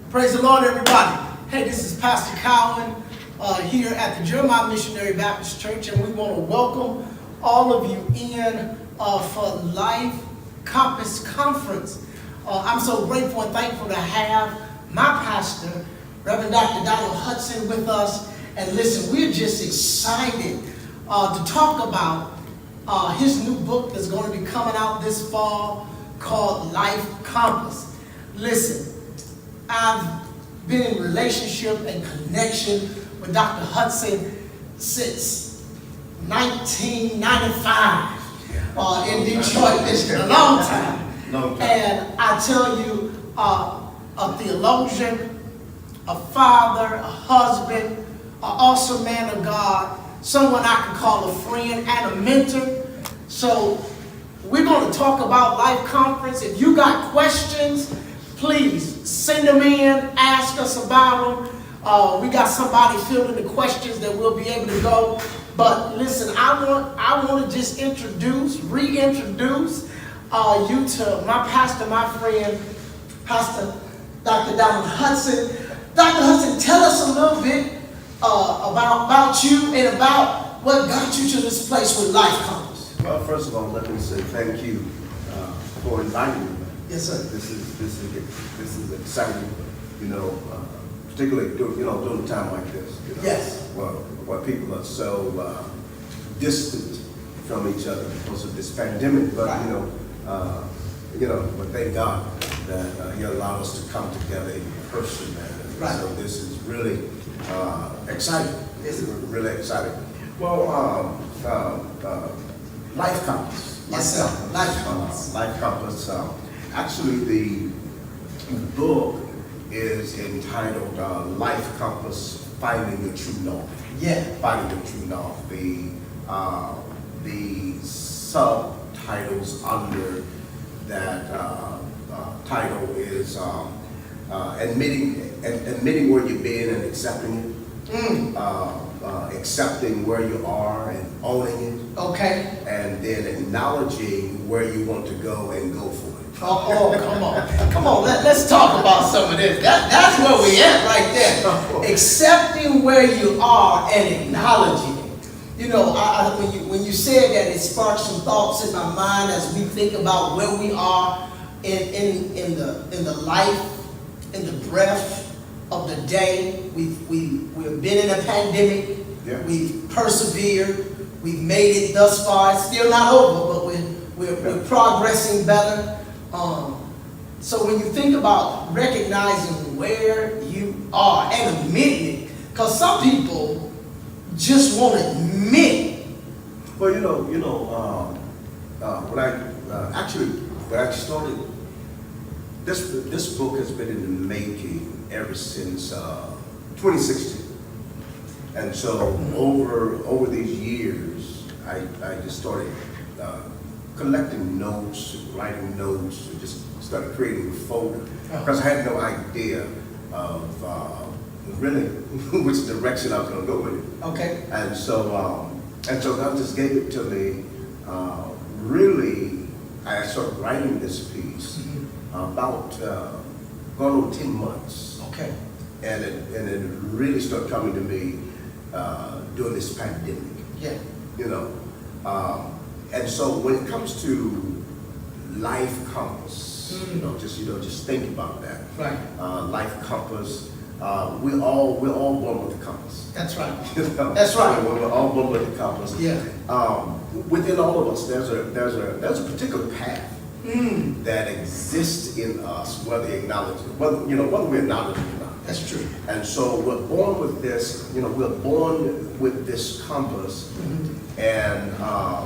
Praise the Lord, everybody. Hey, this is Pastor Cowan here at the Jeremiah Missionary Baptist Church, and we want to welcome all of you in for Life Compass Conference. I'm so grateful and thankful to have my pastor, Reverend Dr. Donald Hudson, with us. And listen, we're just excited to talk about his new book that's going to be coming out this fall called Life Compass. Listen, I've been in relationship and connection with Dr. Hudson since 1995 in Detroit, Michigan, a long time. And I tell you, a theologian, a father, a husband, an awesome man of God, someone I can call a friend and a mentor. So we're going to talk about Life Conference. If you got questions, please send them in, ask us about them. We got somebody filling the questions that we'll be able to go. But listen, I want to just reintroduce you to my pastor, my friend, Pastor Dr. Donald Hudson. Dr. Hudson, tell us a little bit about you and about what got you to this place with Life Compass. Well, first of all, let me say thank you for inviting me. Yes, sir. This is exciting, particularly during a time like this. Yes. Where people are so distant from each other because of this pandemic. But right. But thank God that you allowed us to come together in person, man. Right. So this is really exciting. Yes. It's really exciting. Well, Life Compass. Yes, sir. Life Compass. Life Compass. Actually, the book is entitled Life Compass: Finding the True North. Yeah. Finding the True North. The subtitles under that title is admitting where you've been and accepting it. Accepting where you are and owning it. Okay. And then acknowledging where you want to go and go for it. Oh, come on. Let's talk about some of this. That's where we at right there. Accepting where you are and acknowledging it. When you said that, it sparked some thoughts in my mind as we think about where we are in the life, in the breath of the day. We've been in a pandemic. Yeah. We've persevered. We've made it thus far. It's still not over, but we're progressing better. So when you think about recognizing where you are and admitting it, because some people just won't admit it. Well, when I started, this book has been in the making ever since 2016. And so over these years, I just started collecting notes, writing notes, and just started creating a folder. Because I had no idea of really which direction I was going to go with it. Okay. And so God just gave it to me. Really, I started writing this piece about going on 10 months. Okay. And it really started coming to me during this pandemic. Yeah. And so when it comes to Life Compass, just think about that. Right. Life Compass. We're all born with a compass. That's right. That's right. We're all born with a compass. Yeah. Within all of us, there's a particular path that exists in us, whether we acknowledge it or not. That's true. And so we're born with this. We're born with this compass, and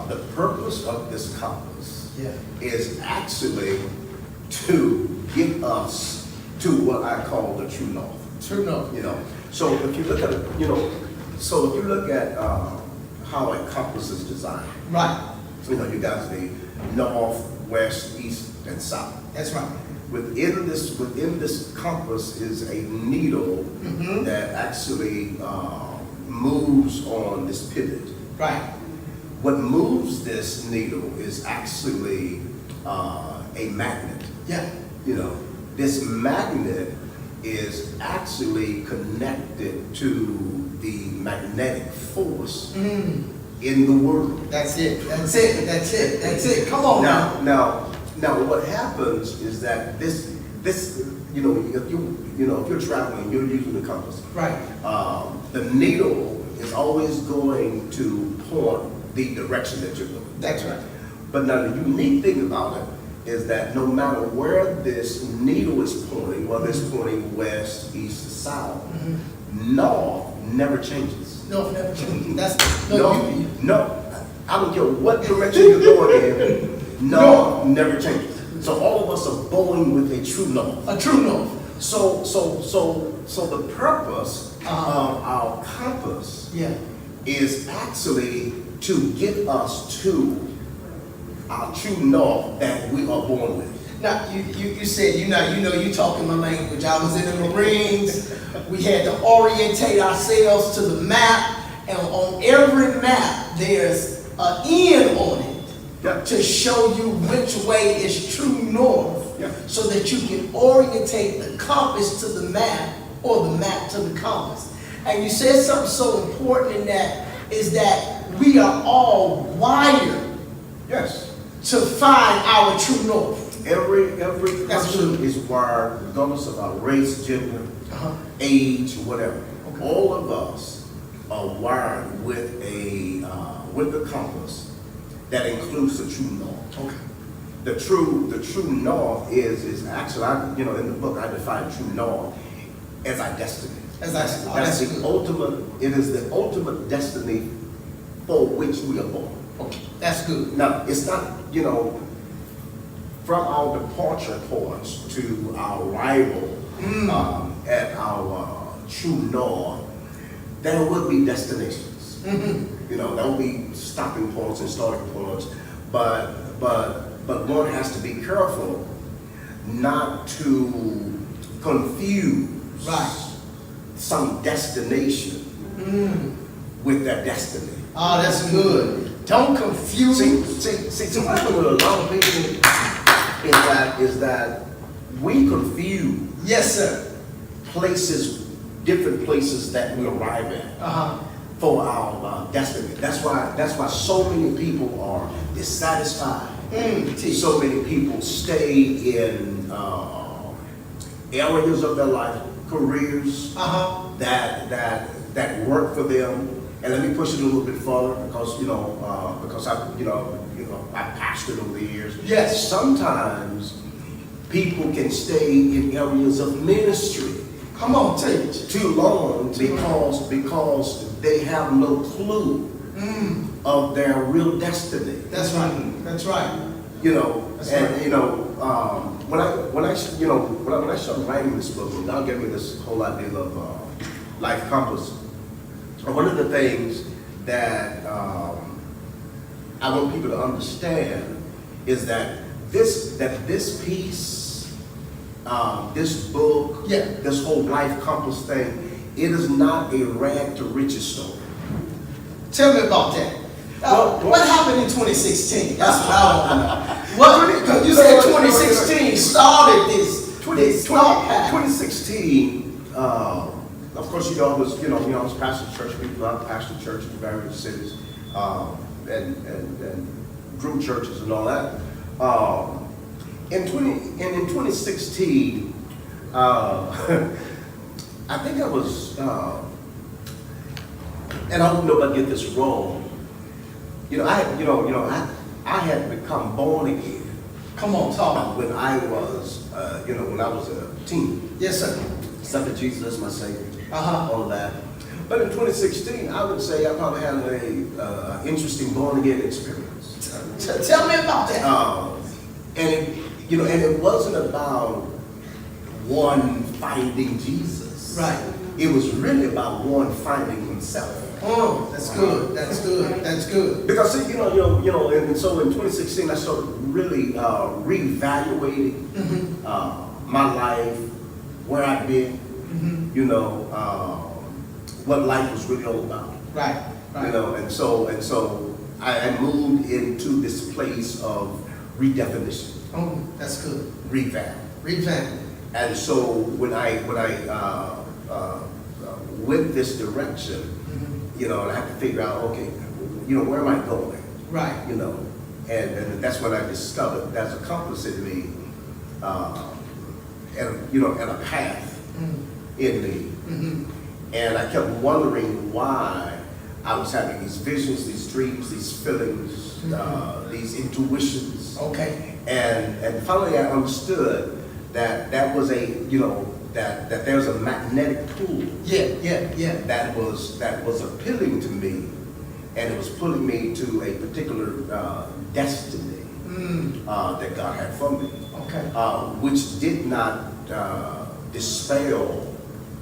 the purpose of this compass is actually to get us to what I call the true north. True north. So if you look at how a compass is designed, Right. you got the north, west, east, and south. That's right. Within this compass is a needle that actually moves on this pivot. Right. What moves this needle is actually a magnet. Yeah. This magnet is actually connected to the magnetic force in the world. That's it. That's it. That's it. That's it. Come on Now, what happens is that this, you know, if you're traveling, you're using the compass. Right. The needle is always going to point the direction that you're going. That's right. But now the unique thing about it is that no matter where this needle is pointing, whether it's pointing west, east, or south, north never changes. No, never change. That's No, I don't care what direction you're going in, north never changes. So all of us are going with a true north. a true north. So the purpose of our compass Yeah. is actually to get us to our true north that we are born with. Now, you said, you talking my language. I was in the Marines. We had to orientate ourselves to the map. And on every map, there's an N on it Yeah. to show you which way is true north. Yeah. So that you can orientate the compass to the map or the map to the compass. And you said something so important in that is that we are all wired Yes. to find our true north. Every That's person good. is wired, regardless of our race, gender, Uh-huh. age, whatever. Okay. All of us are wired with the compass that includes the true north. Okay. The true north is actually, in the book I define true north as our destiny. That's the good. ultimate. It is the ultimate destiny for which we are born. Okay. That's good. Now, it's not, from our departure points to our arrival at our true north, there will be destinations. There will be stopping points and starting points, but one has to be careful not to confuse Right. some destination with their destiny. Oh, that's good. Don't confuse. See, what happens with a lot of people is that we confuse Yes, sir. different places that we arrive at Uh-huh. for our destiny. That's why so many people are dissatisfied. So many people stay in areas of their life, careers Uh-huh. that work for them. And let me push it a little bit further because I pastored over the years. Yes. Sometimes people can stay in areas of ministry Come on, teach. too long because they have no clue of their real destiny. That's right. That's right. That's right. When I started writing this book, and God gave me this whole idea of life compass. One of the things that I want people to understand is that this piece, this book, Yeah. this whole life compass thing, it is not a rag to riches story. Tell me about that. What happened in 2016? That's what I want to know. Because you said 2016 started this. 2016, of course, I was pastoring church people. I pastored churches in various cities, and grew churches and all that. In 2016, I think I was, and I don't know if I get this wrong. I had become born again. Come on, talk. When I was, when I was a teen. Yes, sir. Accepted Jesus as my Savior. Uh-huh. All of that. But in 2016, I would say I probably had a interesting born again experience. Tell me about that. And it wasn't about one finding Jesus. Right. It was really about one finding himself. Oh, that's good. That's good. That's good. Because and so in 2016 I started really reevaluating my life, where I've been, what life was really all about. Right. Right. And so I moved into this place of redefinition, Oh, that's good. revamp. Revamp. And so when I went this direction, you know, and I had to figure out, okay, you know, where am I going? Right. You know, and that's when I discovered there's a compass in me, and you know, and a path in me. And I kept wondering why I was having these visions, these dreams, these feelings, these intuitions. Okay. And finally I understood that was a, you know, that there's a magnetic pull Yeah. that was appealing to me, and it was pulling me to a particular destiny that God had for me. Okay. Which did not dispel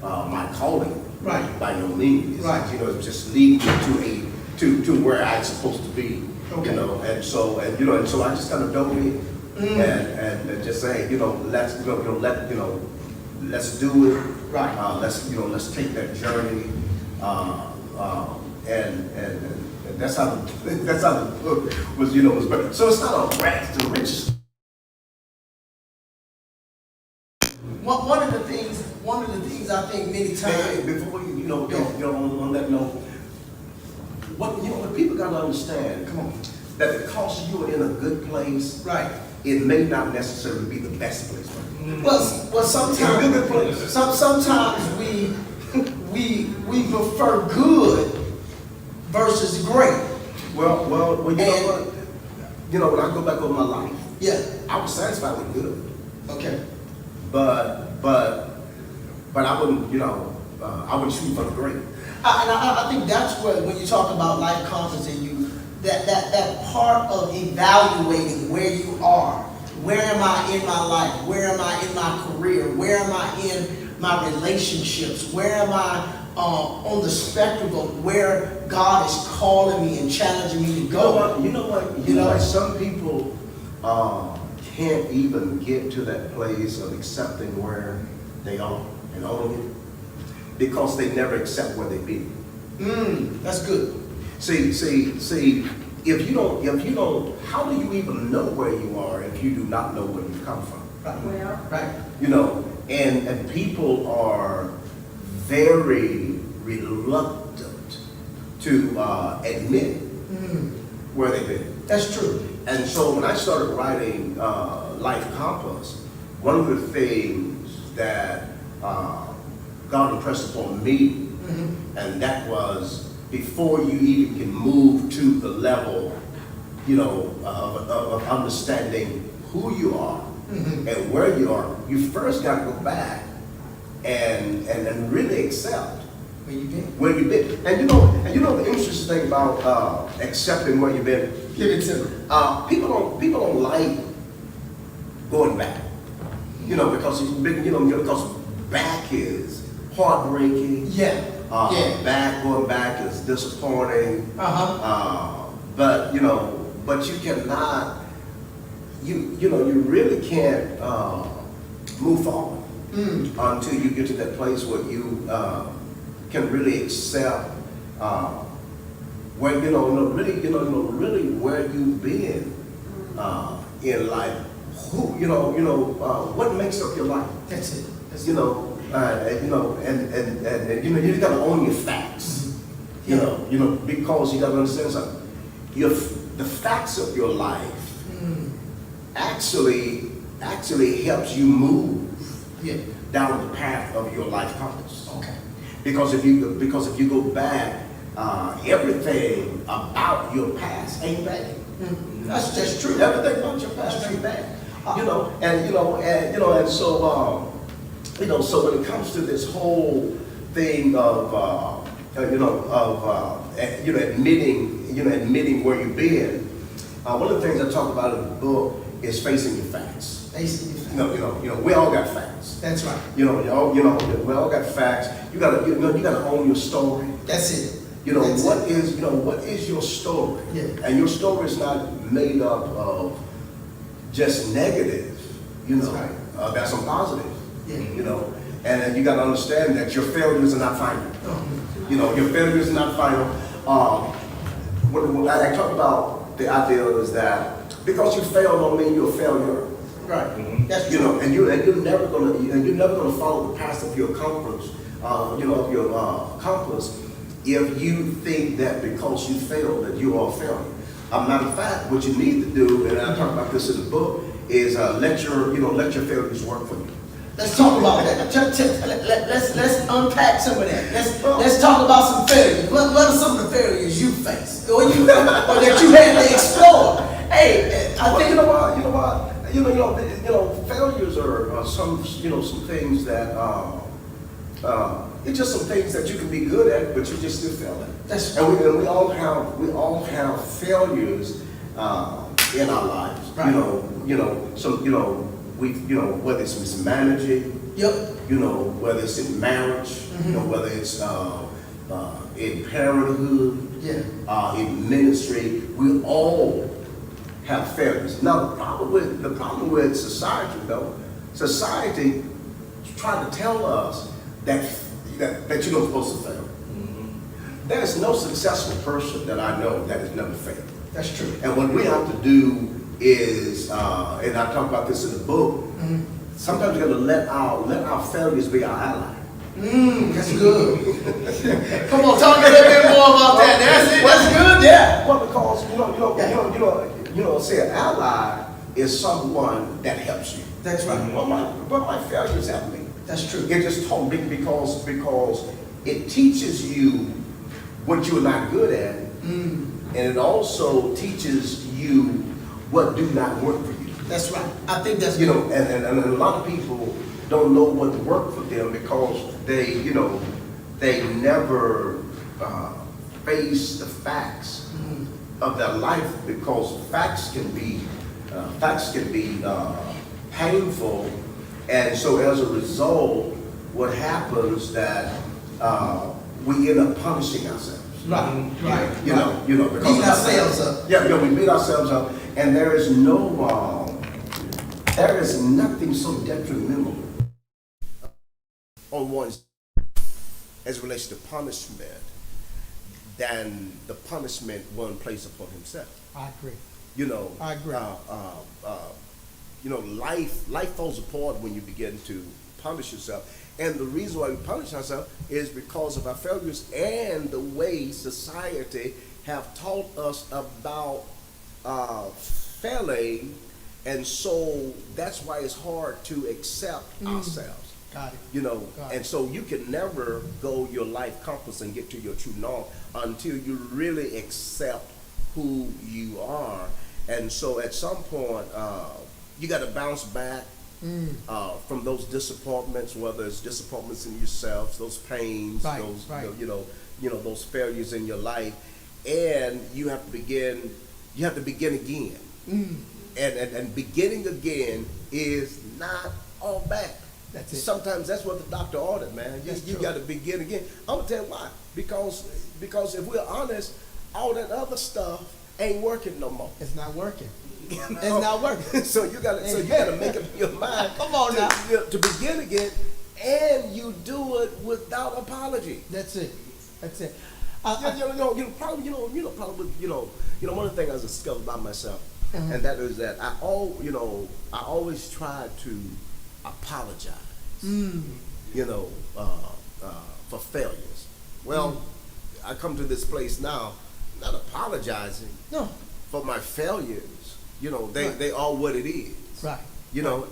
my calling. Right. By no means. Right. You know, it just leading me to where I'm supposed to be. Okay. You know, and so I just kind of dove in and just say, you know, let's do it. Right. Let's take that journey. And that's how the book was, you know, was better. So it's not a rags to riches. One of the things I think many times. Hey, before you on that note, what people gotta understand, come on, that because you are in a good place, Right. it may not necessarily be the best place for you. Well, sometimes In a good place. sometimes we prefer good versus great. Well, you know what? You know, when I go back over my life, Yeah. I was satisfied with good, Okay. but I wouldn't, you know, I wouldn't shoot for the great. I think that's where, when you talk about life compass and that part of evaluating where you are, where am I in my life, where am I in my career, where am I in my relationships, where am I on the spectrum of where God is calling me and challenging me to go. You know what? Some people can't even get to that place of accepting where they are and owning it because they never accept where they've been. That's good. See, if you don't, how do you even know where you are if you do not know where you've come from? Right. You know, and people are very reluctant to admit where they've been. That's true. And so when I started writing Life Compass, one of the things that God impressed upon me, and that was before you even can move to the level, you know, of understanding who you are and where you are, you first got to go back and really accept Where you been? where you've been. And you know the interesting thing about accepting where you've been. Give it to me. People don't like going back, you know, because because back is heartbreaking. Yeah. Going back is disappointing. But you cannot. You really can't move forward until you get to that place where you can really accept where really where you've been in life. What makes up your life. That's it. You got to own your facts. Because you got to understand something. The facts of your life actually helps you move down the path of your life compass. Okay. Because if you go back, everything about your past ain't bad. That's just true. Everything about your past ain't bad. So when it comes to this whole thing of admitting where you've been, one of the things I talk about in the book is facing your facts. We all got facts. That's right. We all got facts. You gotta own your story. That's it. What is your story? Yeah. And your story is not made up of just negative. That's right. There's some positive. Yeah. And you got to understand that your failures are not final. Your failures are not final. When I talk about the idea is that because you fail don't mean you're a failure. Right. That's You true. know, and you're never gonna follow the path of your compass, of your compass, if you think that because you failed that you are a failure. Matter of fact, what you need to do, and I talk about this in the book, is let your failures work for you. Let's talk about that. Let's unpack some of that. Let's talk about some failures. What are some of the failures you faced, or that you had to explore? Hey, I think you know what, failures are some things that it's just some things that you can be good at, but you just still fail at. That's and we all have failures in our lives. Right. Whether it's mismanaging. Yep. Whether it's in marriage. Whether it's in parenthood. Yeah. In ministry, we all have failures. Now the problem with society, though, society try to tell us that you're not supposed to fail. There's no successful person that I know that has never failed. That's true. And what we have to do is, and I talk about this in the book, sometimes we got to let our failures be our ally. That's good. Come on, talk a little bit more about that. That's good. Yeah. Well, because say an ally is someone that helps you. That's right. Well, my failures help me. That's true. It just taught me because it teaches you what you're not good at, and it also teaches you what do not work for you. That's right. I think that's and a lot of people don't know what worked for them because they never face the facts of their life, because facts can be painful, and so as a result, what happens that we end up punishing ourselves. right. Because Beat ourselves up. Yeah, we beat ourselves up, and there is nothing so detrimental on one's as it relates to punishment than the punishment one places upon himself. I agree. I agree. Life falls apart when you begin to punish yourself. And the reason why we punish ourselves is because of our failures and the way society have taught us about failing. And so that's why it's hard to accept ourselves. Got it. Got And so you can never go your life compass and get to your true north until you really accept who you are. And so at some point, you got to bounce back from those disappointments, whether it's disappointments in yourself, those pains, Right, those right. Those failures in your life, and you have to begin. You have to begin again. And beginning again is not all bad. That's it. Sometimes that's what the doctor ordered, man. You got to begin again. I'm gonna tell you why. Because if we're honest, all that other stuff ain't working no more. It's not working. It's not working. So you gotta make up your mind. Come on to begin again, and you do it without apology. That's it. That's it. Probably one of the things I discovered about myself, and that is that I always try to apologize, for failures. Well, I come to this place now, not apologizing No. for my failures. They are what it is. Right.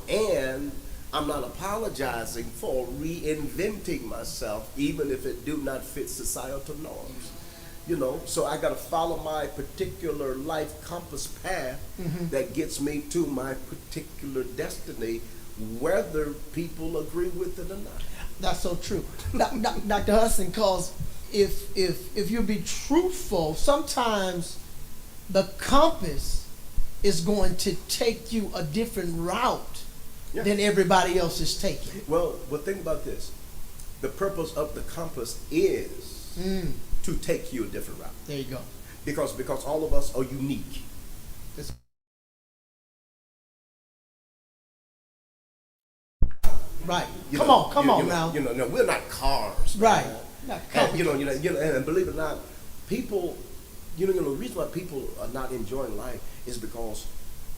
And I'm not apologizing for reinventing myself, even if it do not fit societal norms. So I got to follow my particular life compass path that gets me to my particular destiny, whether people agree with it or not. That's so true. Dr. Hudson, because if you be truthful, sometimes the compass is going to take you a different route than everybody else is taking. Well, think about this. The purpose of the compass is to take you a different route. There you go. Because all of us are unique. Right. Come on now. No, we're not cars. Right. Man. Not And, and believe it or not, people, the reason why people are not enjoying life is because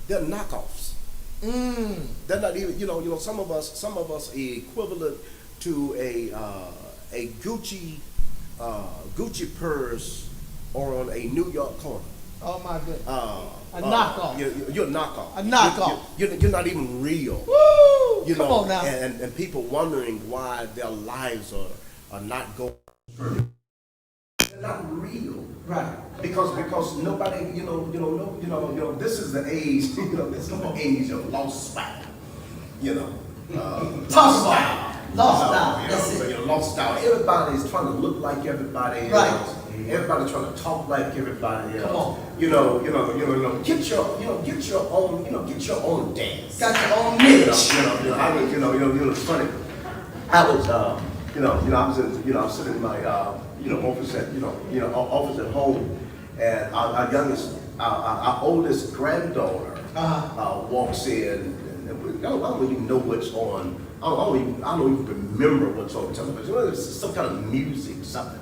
they're knockoffs. They're not even, some of us are equivalent to a Gucci purse on a New York corner. Oh my goodness. A knockoff. You're a knockoff. A knockoff. You're not even real. Woo! You Come know, on now. And people wondering why their lives are not going. They're not real. Right. Because nobody, this is the age, this is the age of lost style. Talk about lost style. You That's know, it. you know, lost style. Everybody's trying to look like everybody else. Right. Everybody's trying to talk like everybody else. Come on. Get your own dance. Got your own You niche. It's funny. I was, I was sitting in my, office office at home, and our oldest granddaughter walks in, and I don't even know what's on. I don't even remember what's on television. It's some kind of music, something.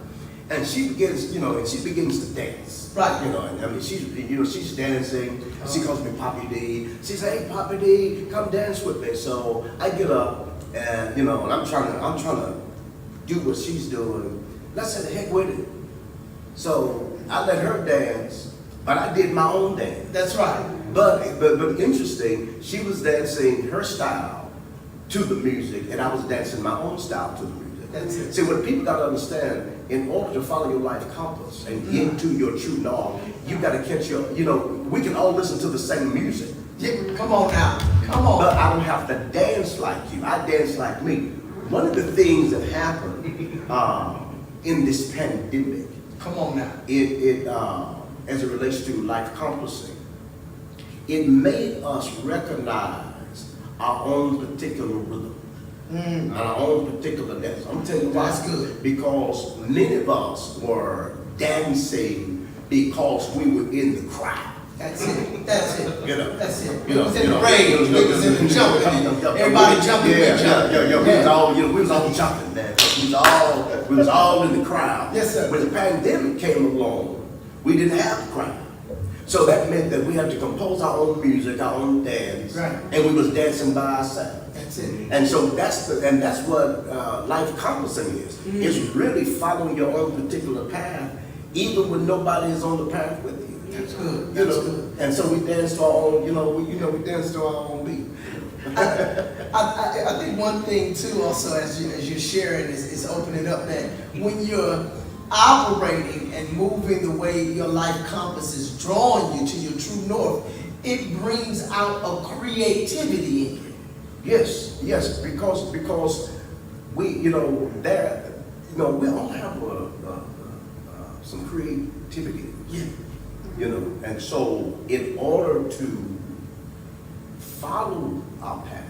And she begins, to dance. Right. And I mean, she's dancing. She calls me Poppy D. She says, "Hey, Poppy D, come dance with me." So I get up, and and I'm trying to do what she's doing. Let's say the heck with it. So I let her dance, but I did my own dance. That's right. But interesting, she was dancing her style to the music, and I was dancing my own style to the music. That's it. See, what people got to understand, in order to follow your life compass and get to your true norm, you got to catch your, we can all listen to the same music. Yeah, come on now. Come on. But I don't have to dance like you. I dance like me. One of the things that happened in this pandemic, Come on now. it as it relates to life compassing, it made us recognize our own particular rhythm. And our own particular dance. I'm telling you why. That's good. Because many of us were dancing because we were in the crowd. That's it. That's it. That's it. We You know, was in you the know, rage. you We know, was in the jumping. Everybody jumping. Yeah, we jumping. we was all jumping, man. We was all in the crowd. Yes, sir. When the pandemic came along, we didn't have a crowd. So that meant that we had to compose our own music, our own dance, Right. and we was dancing by ourselves. That's it. And so that's what life compassing is. It's really following your own particular path, even when nobody is on the path with you. That's good. You That's know, good. and so we dance to our own, we dance to our own beat. I think one thing too, also as you're sharing, is opening up that when you're operating and moving the way your life compass is drawing you to your true north, it brings out a creativity in you. Yes, because we, we all have some creativity. Yeah. And so in order to follow our path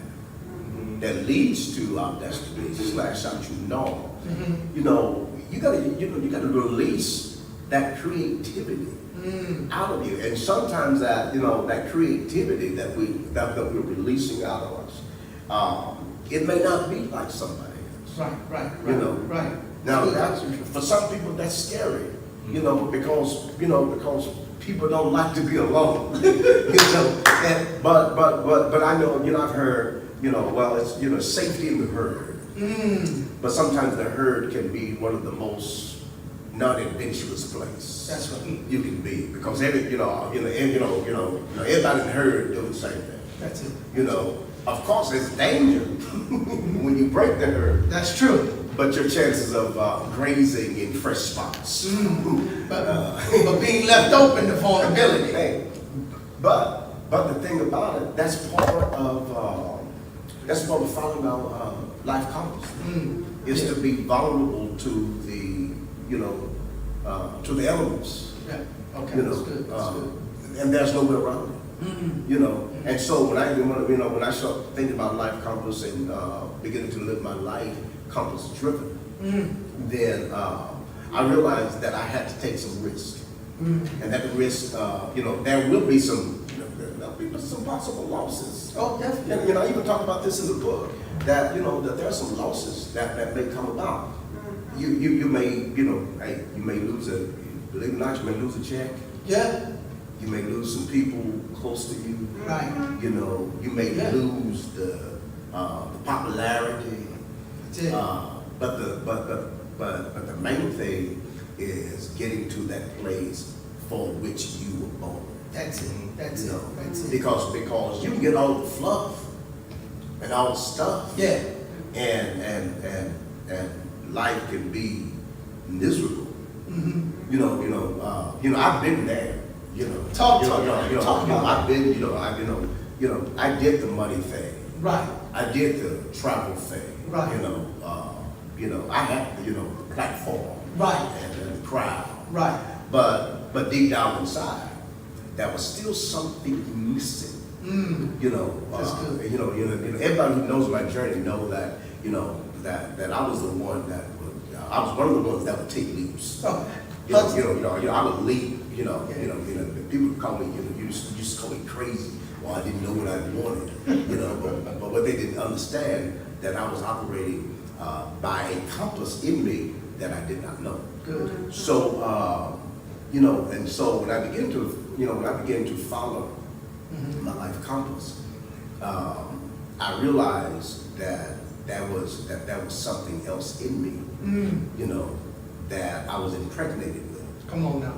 that leads to our destiny / our true norm, you gotta release that creativity out of you. And sometimes that that creativity that we're releasing out of us, it may not be like somebody else. Right. Right. Now that's, for some people that's scary, because people don't like to be alone. But I know, I've heard, it's safety in the herd. But sometimes the herd can be one of the most non-adventurous place. That's right. You can be, because everybody in the herd do the same thing. That's it. Of course there's danger when you break the herd, That's true. but your chances of grazing in fresh spots. But being left open to vulnerability. Hey, but the thing about it, that's part of following our life compass. Is to be vulnerable to the elements. Yeah. Okay. That's good. That's good. And there's no way around it. And so when I start thinking about life compass and beginning to live my life compass driven, then I realized that I had to take some risk, and that the risk, there will be some possible losses. Oh, definitely. And I even talk about this in the book that that there are some losses that may come about. You may lose believe it or not, you may lose a check. Yeah. You may lose some people close to you. Right. You know, you may Yeah. lose the popularity. That's it. But the main thing is getting to that place for which you were born. That's it. That's You it. know, That's it. because you can get all the fluff and all the stuff. Yeah. And life can be miserable. Mm-hmm. I've been there. Talk about it. I've been. I did the money thing. Right. I did the travel thing. Right. I had the platform. Right. And the crowd. Right. But deep down inside, there was still something missing. That's good. Everybody who knows my journey know that that I was the one I was one of the ones that would take leaps. Oh, I would leap. People would call me. You just call me crazy. Well, I didn't know what I wanted. But what they didn't understand that I was operating by a compass in me that I did not know. Good. So and so when I began to follow my life compass, I realized that that was something else in me, that I was impregnated with, Come on now.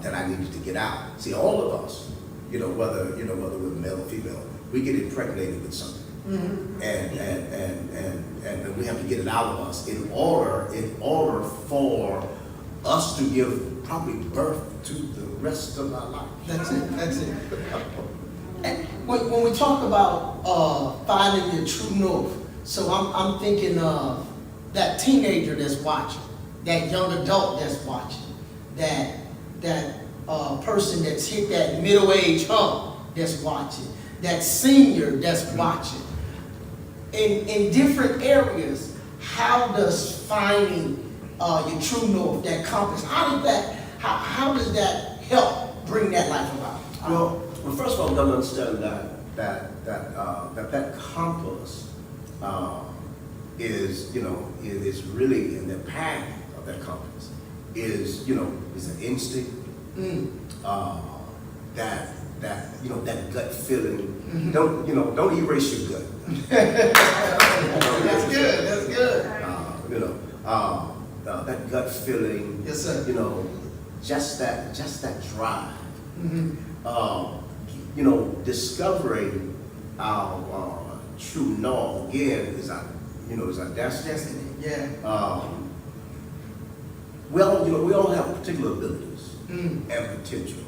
that I needed to get out. See, all of us, whether we're male or female, we get impregnated with something. And we have to get it out of us in order for us to give probably birth to the rest of our life. That's it. That's it. And when we talk about finding your true north, so I'm thinking of that teenager that's watching, that young adult that's watching, that person that's hit that middle age hump that's watching, that senior that's watching. In different areas, how does finding your true north, that compass, how does that help bring that life about? Well, first of all, we've got to understand that compass is really in the path of that compass is an instinct, that gut feeling. Don't erase your gut. That's good. That's good. That gut feeling. Yes, sir. Just that drive. Discovering our true north again is our destiny. Yeah. We all have particular abilities and potential.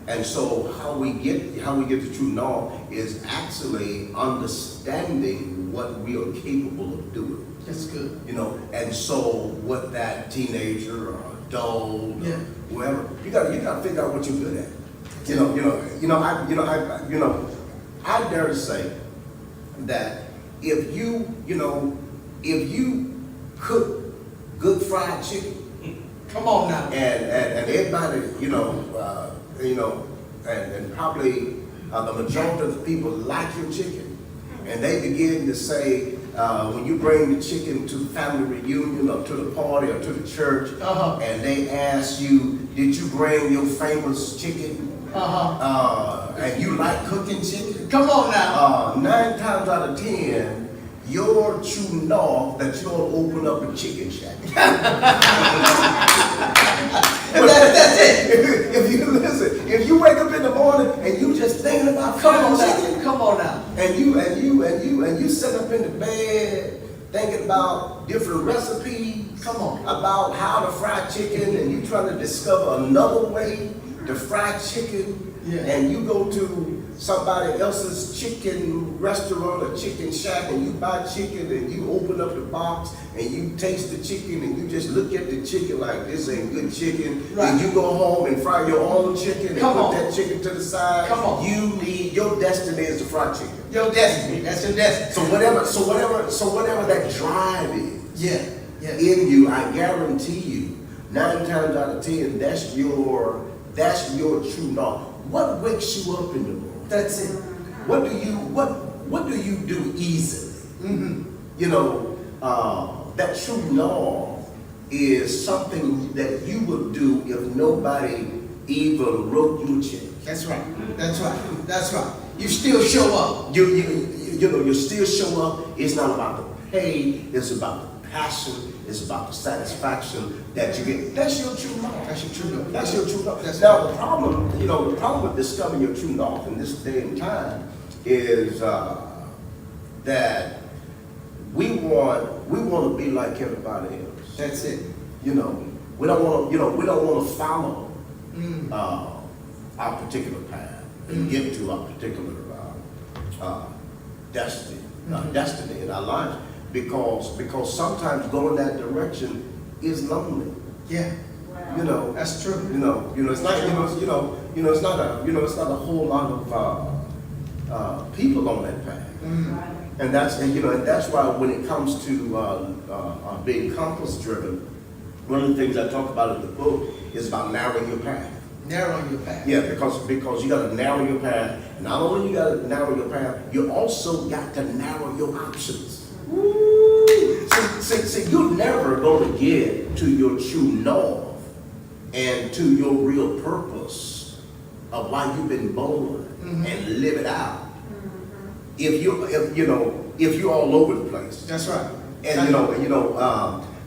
And so how we get to true north is actually understanding what we are capable of doing. That's good. And so what that teenager or adult Yeah. or whoever, you got to figure out what you're good at. I dare to say that if you cook good fried chicken, Come on now. and everybody, and probably the majority of the people like your chicken, and they begin to say, when you bring the chicken to the family reunion or to the party or to the church, and they ask you, did you bring your famous chicken? And you like cooking chicken? Come on now. 9 times out of 10, your true north that you'll open up a chicken shack. That's it. If you wake up in the morning and you just thinking about Come on chicken, now. Come on now. and you sit up in the bed thinking about different recipes, Come on. about how to fry chicken, and you trying to discover another way to fry chicken, Yeah. and you go to somebody else's chicken restaurant or chicken shack and you buy chicken and you open up the box and you taste the chicken and you just look at the chicken like this ain't good chicken. Right. And you go home and fry your own chicken and Come put on. that chicken to the side. Come on. Your destiny is to fry chicken. Your destiny. That's your destiny. So whatever that drive is Yeah. Yeah. in you, I guarantee you, 9 times out of 10, that's your true north. What wakes you up in the morning? That's it. What do you do easily? That true north is something that you would do if nobody even wrote you a check. That's right. That's right. That's right. You still show up. You know, you still show up. It's not about the pay. It's about the passion. It's about the satisfaction that you get. That's your true north. That's your true north. That's your true north. That's Now the problem with discovering your true north in this day and time is that we want to be like everybody else. That's it. You know, we don't want to follow our particular path and get to our particular destiny in our lives, because sometimes going that direction is lonely. Yeah. You know, That's true. it's not it's not a whole lot of people on that path. And that's why when it comes to being compass driven, one of the things I talk about in the book is about narrowing your path. Narrowing your path. Yeah, because you got to narrow your path. And not only you got to narrow your path, you also got to narrow your options. See, you're never going to get to your true north and to your real purpose of why you've been born and live it out. If you're all over the place. That's right. And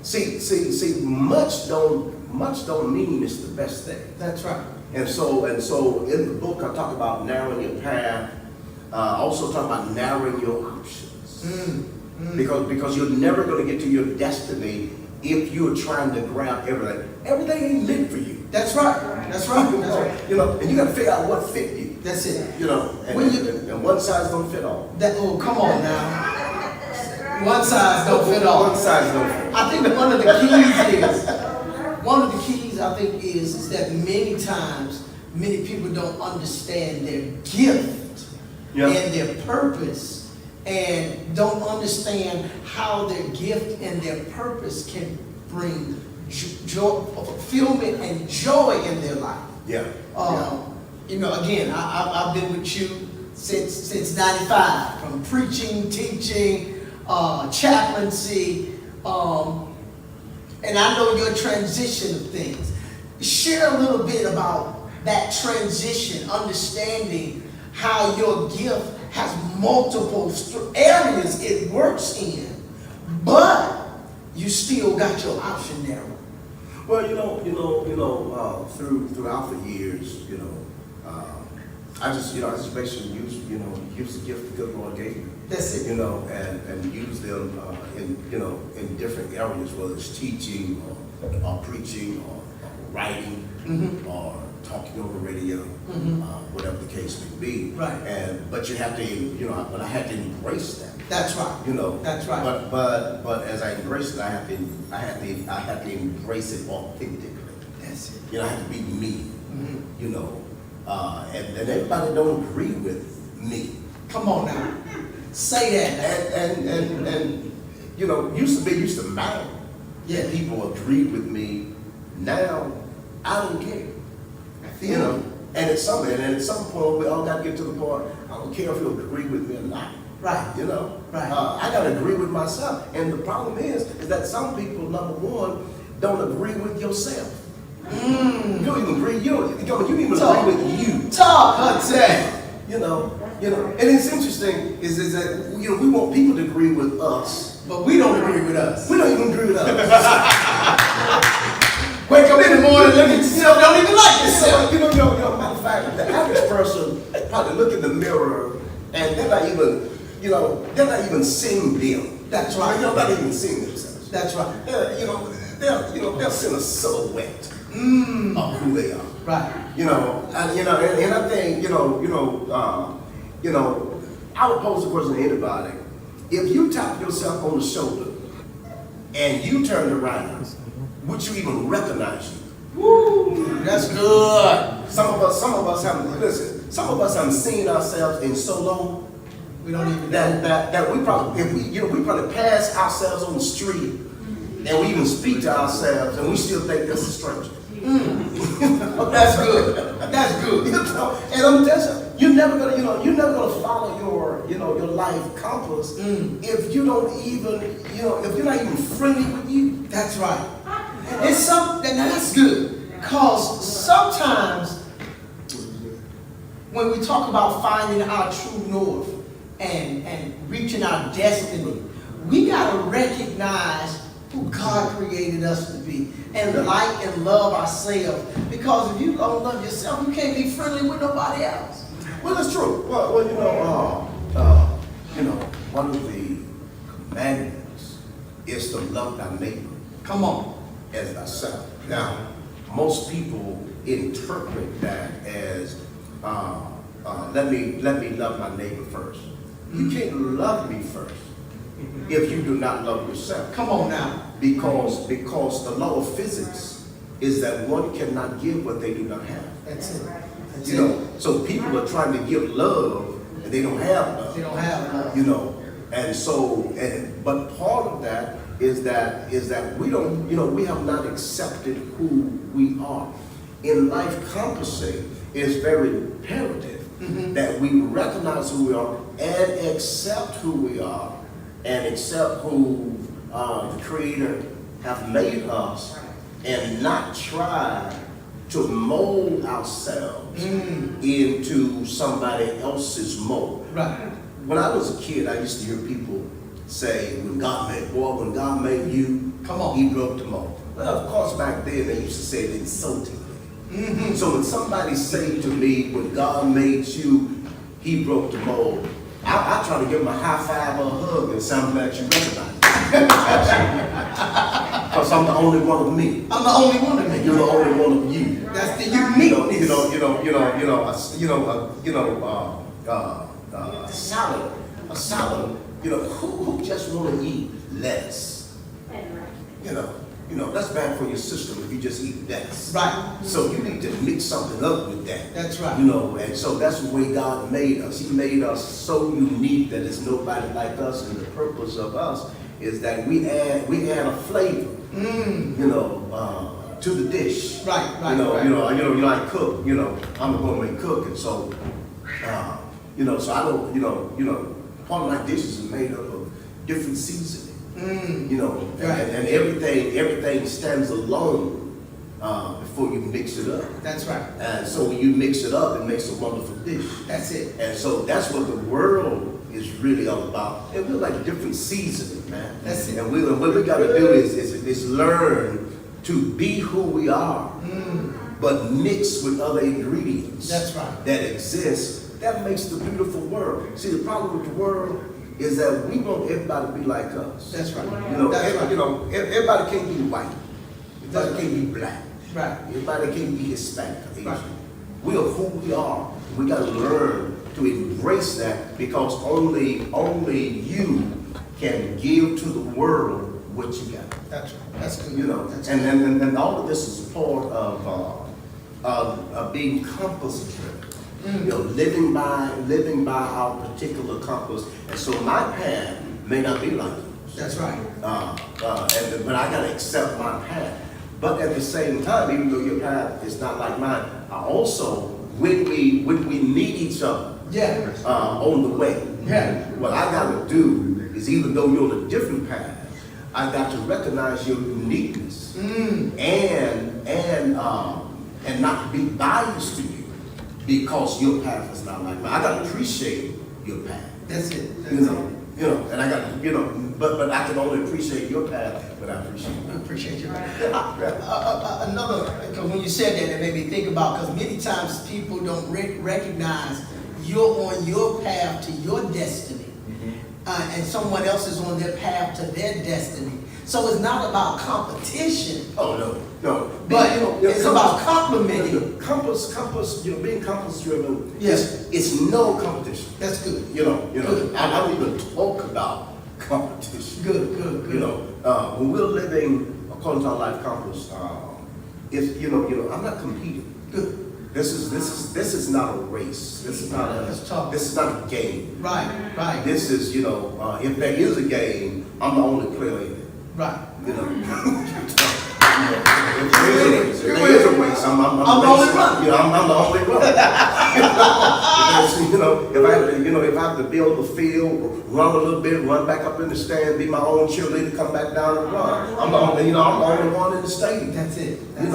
see, much don't mean it's the best thing. That's right. And so in the book I talk about narrowing your path. I also talk about narrowing your options. Because you're never going to get to your destiny if you're trying to grab everything. Everything ain't meant for you. That's right. That's right. That's right. And you got to figure out what fit you. That's it. And one size don't fit all. Come on now. One size don't fit all. One size don't fit. I think one of the keys is that many times many people don't understand their gift and their purpose, and don't understand how their gift and their purpose can bring joy, fulfillment and joy in their life. Again, I've been with you since '95, from preaching, teaching, chaplaincy, and I know your transition of things. Share a little bit about that transition, understanding how your gift has multiple areas it works in, but you still got your option narrow. Well, throughout the years, I just basically use the gift the good Lord gave me. That's it. And use them in different areas, whether it's teaching or preaching or writing or talking over radio, whatever the case may be. Right. But you have to, but I had to embrace that. That's right. That's right. But as I embrace it, I have to embrace it authentically. That's it. I have to be me. And everybody don't agree with me. Come on now. Say that. And used to matter. Yeah, people agreed with me. Now I don't care. And at some point we all got to get to the point. I don't care if you agree with me or not. Right. Right. I got to agree with myself. And the problem is that some people, number one, don't agree with yourself. You don't even agree. You don't even agree with you. Talk, Hudson. And it's interesting is that we want people to agree with us, but we don't agree with us. We don't even agree with us. Wake up in the morning, look at yourself, don't even like yourself. Matter of fact, the average person probably look in the mirror and they're not even seeing them. That's right. They're not even seeing themselves. That's right. They'll see a silhouette of who they are. Right. And I think, I would pose the question to anybody. If you tap yourself on the shoulder and you turned around, would you even recognize you? Woo, that's good. Some of us haven't seen ourselves in so long. We don't even that we probably pass ourselves on the street and we even speak to ourselves and we still think that's a stranger. That's good. That's good. And I'm telling you, you're never gonna follow your life compass if you don't even, if you're not even friendly with you. That's right. It's something that's good. Because sometimes when we talk about finding our true north and reaching our destiny, we gotta recognize who God created us to be and like and love ourselves. Because if you don't love yourself, you can't be friendly with nobody else. Well, that's true. Well, one of the commandments is to love thy neighbor Come on. as thyself. Now, most people interpret that as let me love my neighbor first. You can't love me first if you do not love yourself. Come on now. Because the law of physics is that one cannot give what they do not have. That's it. That's You it. know, so people are trying to give love and they don't have love. They don't have love. You know, but part of that is that we don't, we have not accepted who we are. In life compassing, it's very imperative that we recognize who we are and accept who we are and accept who the Creator have made us and not try to mold ourselves into somebody else's mold. Right. When I was a kid, I used to hear people say, when God made you, Come on. He broke the mold. Well, of course, back then they used to say it insultingly. So when somebody say to me, when God made you, He broke the mold, I try to give them a high five or a hug and sound glad you recognize it. Because I'm the only one of me. I'm the only one of me. You're the only one of you. That's the uniqueness. A salad, who just want to eat lettuce? That's bad for your system if you just eat lettuce. Right. So you need to mix something up with that. That's right. And so that's the way God made us. He made us so unique that there's nobody like us, and the purpose of us is that we add a flavor, to the dish. Right. I cook, I'm a gourmet cook, and so, so I don't, part of my dishes are made up of different seasonings. Right. And everything stands alone before you mix it up. That's right. And so when you mix it up, it makes a wonderful dish. That's it. And so that's what the world is really all about. And we're like different seasoning, man. That's it. And what we got to do is learn to be who we are, but mix with other ingredients. That's right. That exist. That makes the beautiful world. See, the problem with the world is that we want everybody to be like us. That's right. That's right. Everybody can't be white. Everybody can't be black. Right. Everybody can't be Hispanic or Asian. Right. We are who we are. We got to learn to embrace that, because only you can give to the world what you got. That's right. That's good. That's And good. and all of this is part of being compass driven. Living by our particular compass. And so my path may not be like yours. That's right. But I gotta accept my path. But at the same time, even though your path is not like mine, I also, when we meet each other Yeah. on the way, Yeah. what I gotta do is, even though you're on a different path, I got to recognize your uniqueness and not be biased to you because your path is not like mine. I gotta appreciate your path. That's it. And I got but I can only appreciate your path, but I appreciate I mine. appreciate you. Another, because when you said that, it made me think about, because many times people don't recognize you're on your path to your destiny, and someone else is on their path to their destiny. So it's not about competition, Oh no. but it's about complimenting. Compass, being compass driven. Yes. It's no competition. That's good. I don't even talk about competition. Good. When we're living according to our life compass, I'm not competing. Good. This is not a race. This is not Let's talk. a game. Right. This is, if there is a game, I'm the only player in it. Right. If there is a race, I'm the I'm the only runner. I'm the only runner. If if I have to build the field, run a little bit, run back up in the stand, be my own cheerleader, come back down and run. I'm the only one in the stadium. That's it. And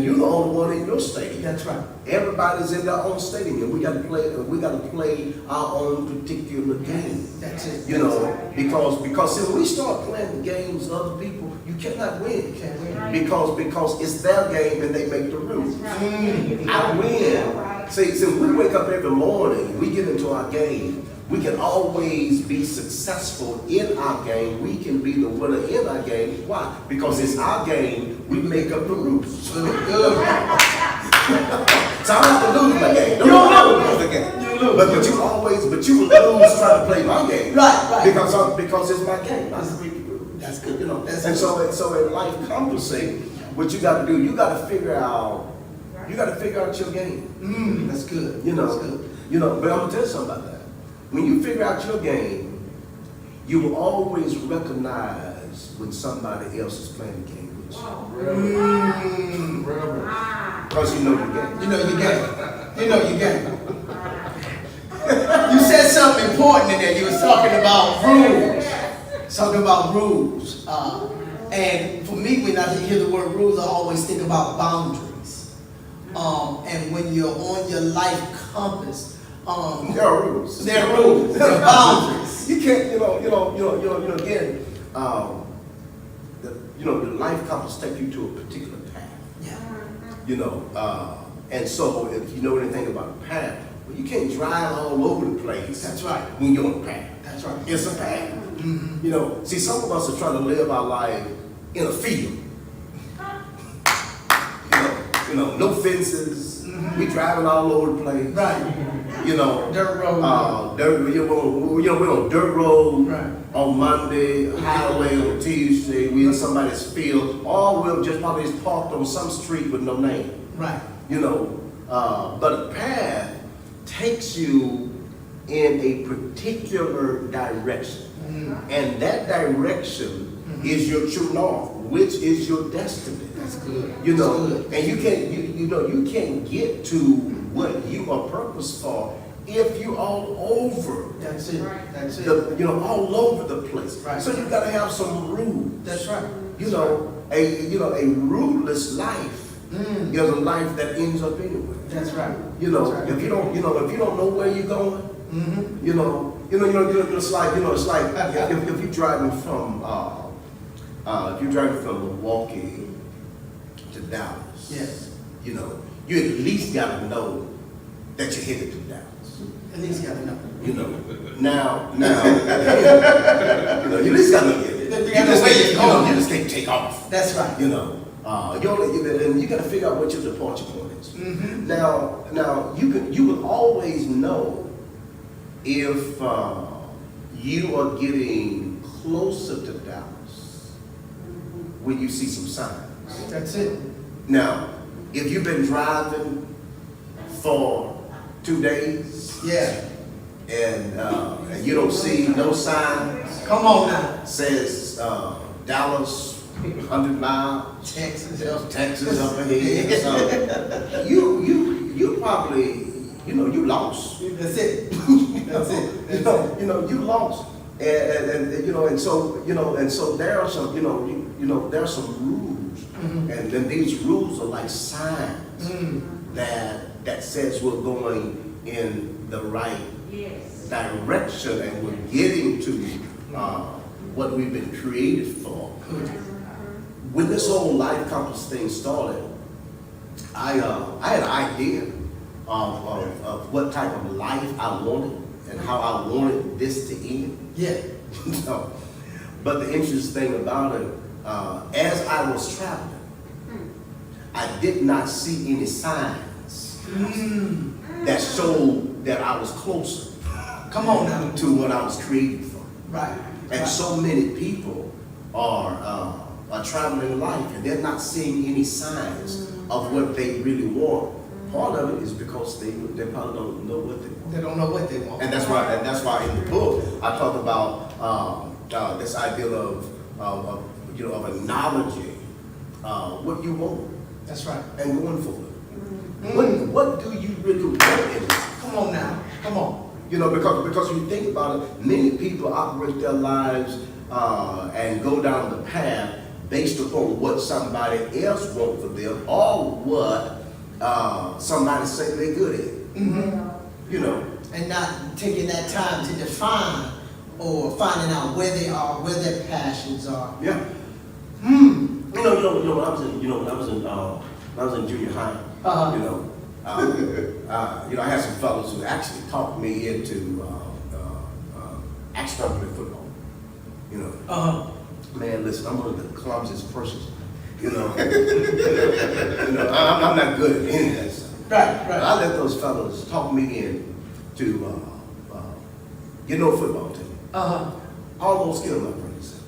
you're the only one in your stadium. That's right. Everybody's in their own stadium, and we got to play our own particular game. That's it. Because see, when we start playing the games of other people, you cannot win. You can't win. Because it's their game and they make the rules. I win. See, when we wake up every morning, we get into our game. We can always be successful in our game. We can be the winner in our game. Why? Because it's our game. We make up the rules. Good. So I don't have to lose my game. You don't lose the game. You lose. But you will lose trying to play my game. Right. Because it's my game. That's good. And so in life compensate, what you got to do, you got to figure out your game. That's good. That's good. But I'm gonna tell you something about that. When you figure out your game, you will always recognize when somebody else is playing the game with you. Because you know your game. You know your game. You said something important in there. You was talking about rules. And for me, when I hear the word rules, I always think about boundaries. And when you're on your life compass, there are rules. There are rules. There are boundaries. You can't, again, the life compass take you to a particular path. Yeah. And so if you know anything about a path, well, you can't drive all over the place. That's right. When you're on a path. That's right. It's a path. See, some of us are trying to live our life in a field. No fences. We driving all over the place. Right. Dirt road. We're on dirt road. Right. On Monday, highway on Tuesday, we in somebody's field, or we're just probably parked on some street with no name. Right. But a path takes you in a particular direction. And that direction is your true north, which is your destiny. That's good. And you can't get to what you are purposed for if you're all over. That's it. All over the place. Right. So you gotta have some rules. That's right. A ruleless life is a life that ends up anywhere. That's right. If you don't know where you're going, it's like if you're driving from Milwaukee to Dallas. Yes. You at least gotta know that you're headed to Dallas. At least you gotta know. Now, you at least gotta know. You just can't take off. That's right. And you gotta figure out what your departure point is. Now you will always know if you are getting closer to Dallas when you see some signs. That's it. Now, if you've been driving for 2 days, Yeah. and you don't see no signs, Come on now. says Dallas 100 miles, Texas. Texas up ahead. So you probably you lost. That's it. That's it. You lost. And so there are some there are some rules, and then these rules are like signs that says we're going in the right direction and we're getting to what we've been created for. When this whole life compass thing started, I had an idea of what type of life I wanted and how I wanted this to end. Yeah. But the interesting thing about it, as I was traveling, I did not see any signs that showed that I was closer. Come on now. To what I was created for. Right. And so many people are traveling life and they're not seeing any signs of what they really want. Part of it is because they probably don't know what they want. They don't know what they want. And that's why in the book I talk about this idea of acknowledging what you want That's right. and going for it. What do you really want in life? Come on now, come on. You know, because you think about it, many people operate their lives and go down the path based upon what somebody else wants for them or what somebody say they're good at. You know. And not taking that time to define or finding out where they are, where their passions are. Yeah. Hmm. You know, when I was in junior high, Uh-huh. you know, I had some fellows who actually talked me into actually playing football. You know, Uh-huh. man, listen, I'm one of the clumsiest persons. You know, I'm not good at any of that stuff. Right, But I let those fellows talk me in to get no football team. Uh-huh. Almost killed my friends,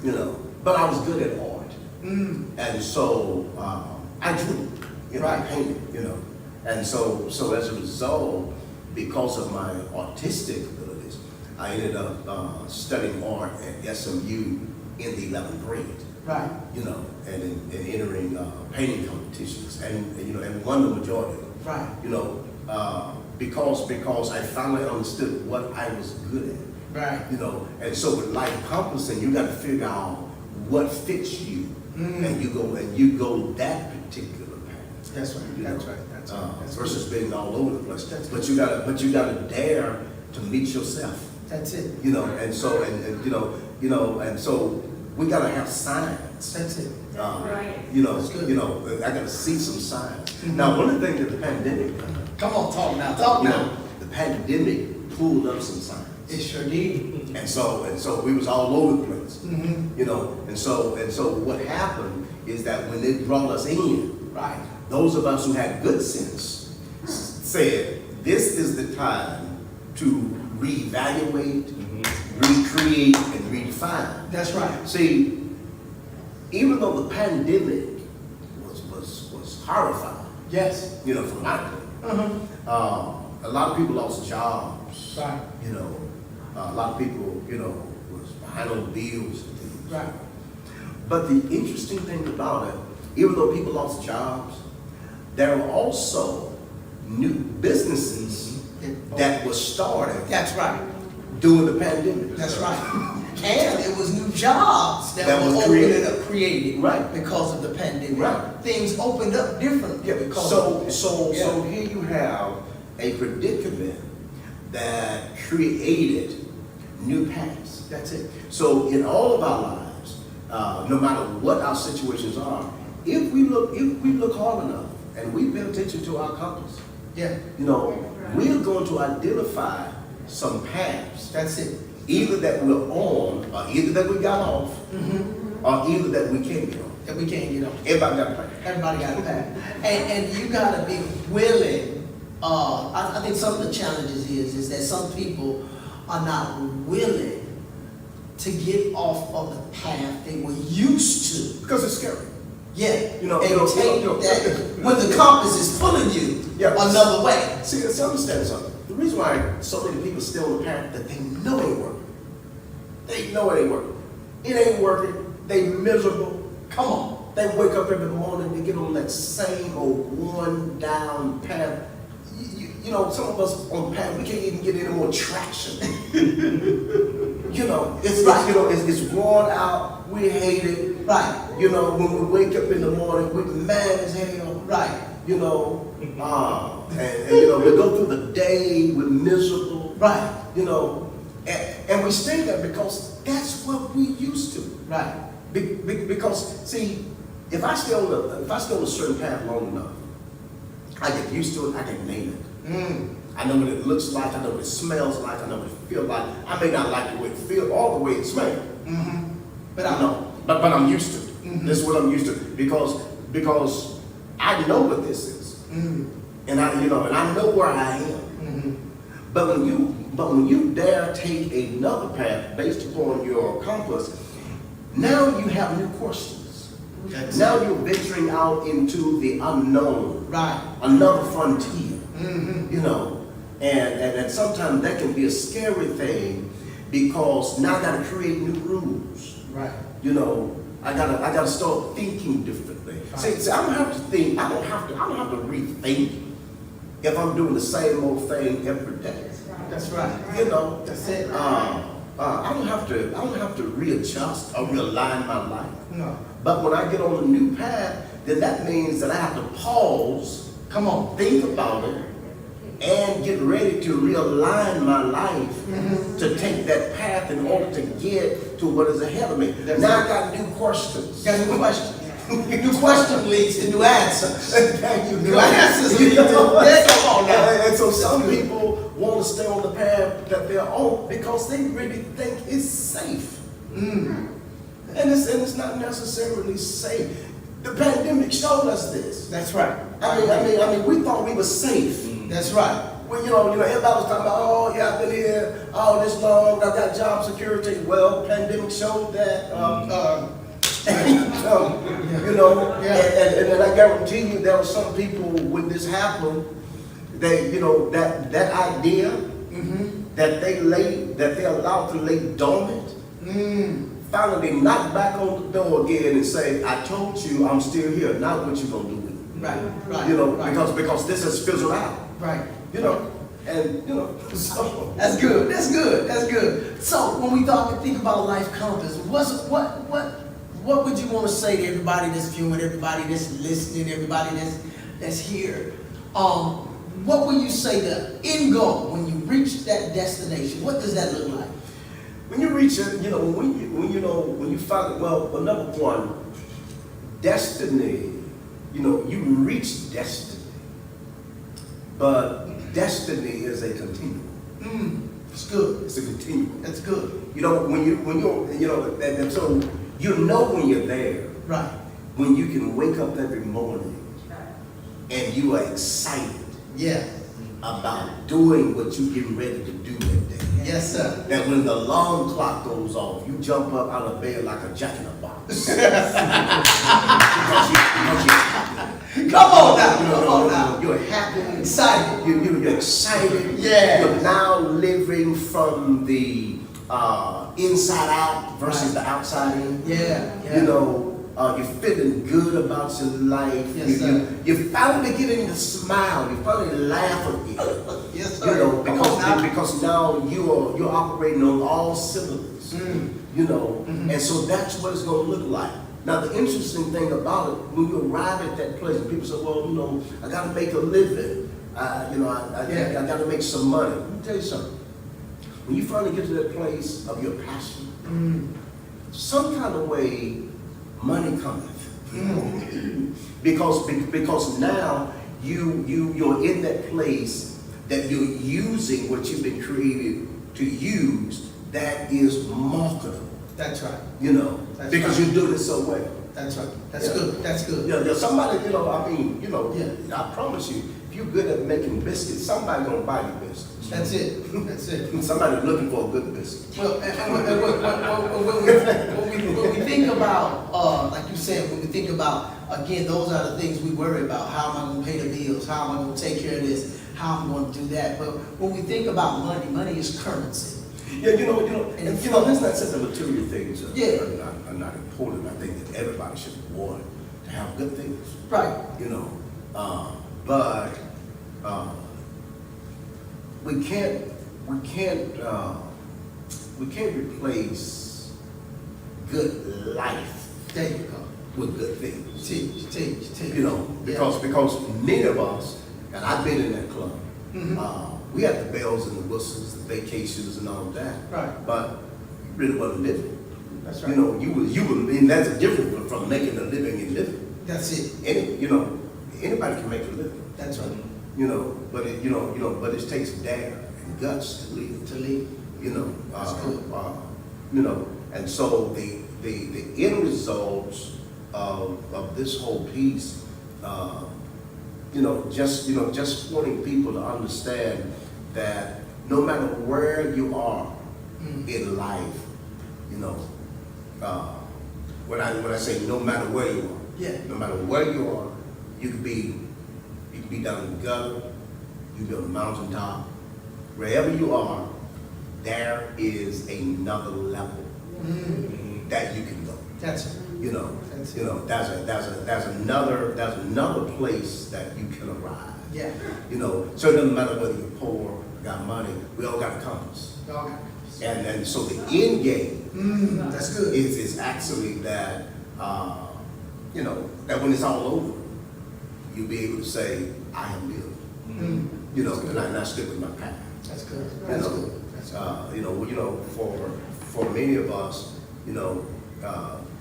you know. But I was good at art, and so I drew, you know, I painted, you know, and so as a result, because of my artistic abilities, I ended up studying art at SMU in the 11th grade. Right. You know, and entering painting competitions, and you know, and won the majority of them. Right. You know, because I finally understood what I was good at. Right. You know, and so with life compassing, you got to figure out what fits you, and you go that particular path. That's right. That's right, that's right. Versus being all over the place. But you gotta dare to meet yourself. That's it. You know, and so and and so we gotta have signs. That's it. Right. You know, That's good. you know, I gotta see some signs. Now, one of the things that the pandemic done, Come on, talk now. Talk now. now, the pandemic pulled up some signs. It sure did. And so we was all over the place. Mm-hmm. You know, and so what happened is that when they brought us in, Right. those of us who had good sense said, this is the time to reevaluate, recreate, and redefine. That's right. See, even though the pandemic was horrifying, Yes. you know, from my point, Mm-hmm. a lot of people lost jobs. Right. You know, a lot of people, you know, was behind on bills and things. Right. But the interesting thing about it, even though people lost jobs, there were also new businesses that were started That's right. during the pandemic. That's right. And it was new jobs that That were was created Right. because of the pandemic. Right. Things opened up differently Yeah, because so Yeah. here you have a predicament that created new paths. That's it. So in all of our lives, no matter what our situations are, if we look hard enough and we pay attention to our compass, Yeah. you know, we're going to identify some paths, That's it. either that we're on, or either that we got off, or either that we can't get on. That we can't get on. Everybody got a plan. Everybody got a path. And you gotta be willing. I think some of the challenges is that some people are not willing to get off of the path they were used to. Because it's scary. Yeah. You know, and you know, take you know. that when the compass is pulling you Yeah. another way. See, let's understand something. The reason why so many people stay on the path that they know ain't working. They know it ain't working. It ain't working. They miserable. Come on. They wake up every morning, they get on that same old one down path. You know, some of us on the path, we can't even get any more traction. You know, it's like, you know, it's worn out, we hate it. Right. You know, when we wake up in the morning, we're mad as hell. Right. You know, and you know, we go through the day, we're miserable. Right. You know, and we stay there because that's what we used to. Right. Because see, if I stay on a certain path long enough, I get used to it. I can name it. I know what it looks like. I know what it smells like. I know what it feels like. I may not like the way it feels or the way it smells. But I know, but I'm used to it. This is what I'm used to because I know what this is, and I know where I am. But when you dare take another path based upon your compass, now you have new questions. Now you're venturing out into the unknown, Right. another frontier. You know, and sometimes that can be a scary thing because now I got to create new rules. Right. You know, I gotta start thinking differently. See, I don't have to think. I don't have to rethink if I'm doing the same old thing every day. That's right. You know, That's it. I don't have to readjust or realign my life. No. But when I get on a new path, then that means that I have to pause, Come on. think about it, and get ready to realign my life to take that path in order to get to what is ahead of me. That's now it. I got new questions. Got new question. New question leads to new answers. Thank you. New answers lead to come on now. And so some people want to stay on the path that they're on because they really think it's safe. And it's not necessarily safe. The pandemic showed us this. That's right. I mean, we thought we were safe. That's right. Well, you know, everybody was talking about, oh yeah, I've been here all this long, I got job security. Well, pandemic showed that. You know, and I guarantee you, there were some people when this happened, they, you know, that idea that they allowed to lay dormant. Finally knock back on the door again and say, I told you I'm still here. Now what you gonna do with it? Right. You know, right. because this has fizzled out. Right. You know, and you know, so That's good. That's good. That's good. So when we think about Life Compass, what would you want to say to everybody that's viewing, everybody that's listening, everybody that's here? What would you say the end goal when you reach that destination? What does that look like? when you reach it, you know, when you find, well, number one, destiny, you know, you reach destiny, but destiny is a continuum. It's good. It's a continuum. That's good. You know, when you're, you know, and so you know when you're there, Right. when you can wake up every morning and you are excited Yeah. about doing what you're getting ready to do that day. Yes, sir. That when the alarm clock goes off, you jump up out of bed like a jack in a box. Come on now. You know, Come on now. You're happy. Excited. You're excited. Yeah. You're now living from the inside out versus the outside in. Yeah. You know, you're feeling good about your life. Yes, sir. You're finally getting to smile. You finally laugh again. Yes, You sir. know, Come on now. because now you're operating on all cylinders. You know, and so that's what it's going to look like. Now, the interesting thing about it, when you arrive at that place, and people say, well, you know, I got to make a living. You know, I got to make some money. Let me tell you something. When you finally get to that place of your passion, some kind of way, money cometh. Because now you're in that place that you're using what you've been created to use that is marketable. That's right. You know, That's because right. you're doing it so well. That's right. That's Yeah. good. That's good. Yeah, somebody, you know, I mean, you know, Yeah. I promise you, if you're good at making biscuits, somebody gonna buy your biscuits. That's it. That's it. Somebody's looking for a good biscuit. Well, when we think about, like you said, when we think about, again, those are the things we worry about. How am I going to pay the bills? How am I going to take care of this? How am I going to do that? But when we think about money, money is currency. Yeah, you know, let's not say the material things Yeah. are not important. I think that everybody should want to have good things. Right. You know, but we can't replace good life There you go. with good things. Teach. You know, because many of us, and I've been in that club, we had the bells and the whistles, the vacations and all of that. Right. But you really wasn't living. That's You know, you were, and that's a difference from making a living and living. That's it. Anybody can make a living. That's right. You know, but it takes dare and guts to live. To lead. You know, That's good. you know, and so the end results of this whole piece, just wanting people to understand that no matter where you are in life, you know, when I say no matter where you are, Yeah. no matter where you are, you could be down in the gutter, you could be on the mountaintop, wherever you are, there is another level. that you can go. That's it. You know, That's you know, there's another place that you can arrive. Yeah. You know, so it doesn't matter whether you're poor or got money, we all got a compass. Okay. And so the end game That's good. is actually that, you know, that when it's all over, you'll be able to say, I have lived. You know, and I stick with my path. That's good. You That's know, good. That's good. you know, for many of us, you know,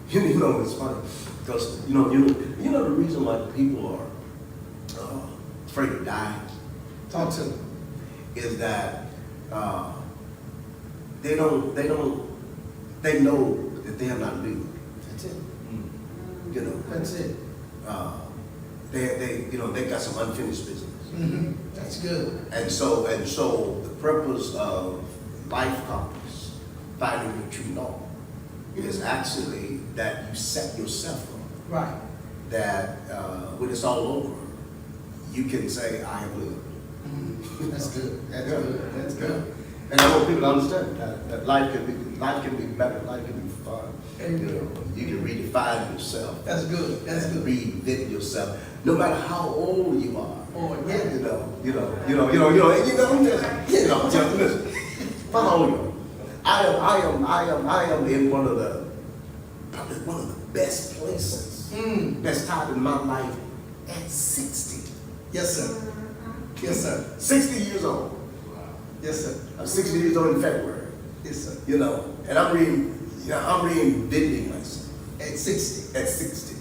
it's funny because you know the reason why people are afraid to die Talk to me. is that they know that they have not lived. That's it. You know, That's it. they got some unfinished business. That's good. And so the purpose of life compass, finding the true north, is actually that you set yourself up. Right. That when it's all over, you can say, I have lived. That's good. That's good. That's good. And I want people to understand that life can be better, life can be fun. Amen. You know, you can redefine yourself. That's good. That's and good. reinvent yourself, no matter how old you are. Oh, yeah. Listen, follow you. I am in probably one of the best places, best time in my life at 60. Yes, sir. Yes, sir. 60 years old. Yes, sir. I'm 60 years old in February. Yes, sir. You know, and I'm reinventing myself At 60. at 60.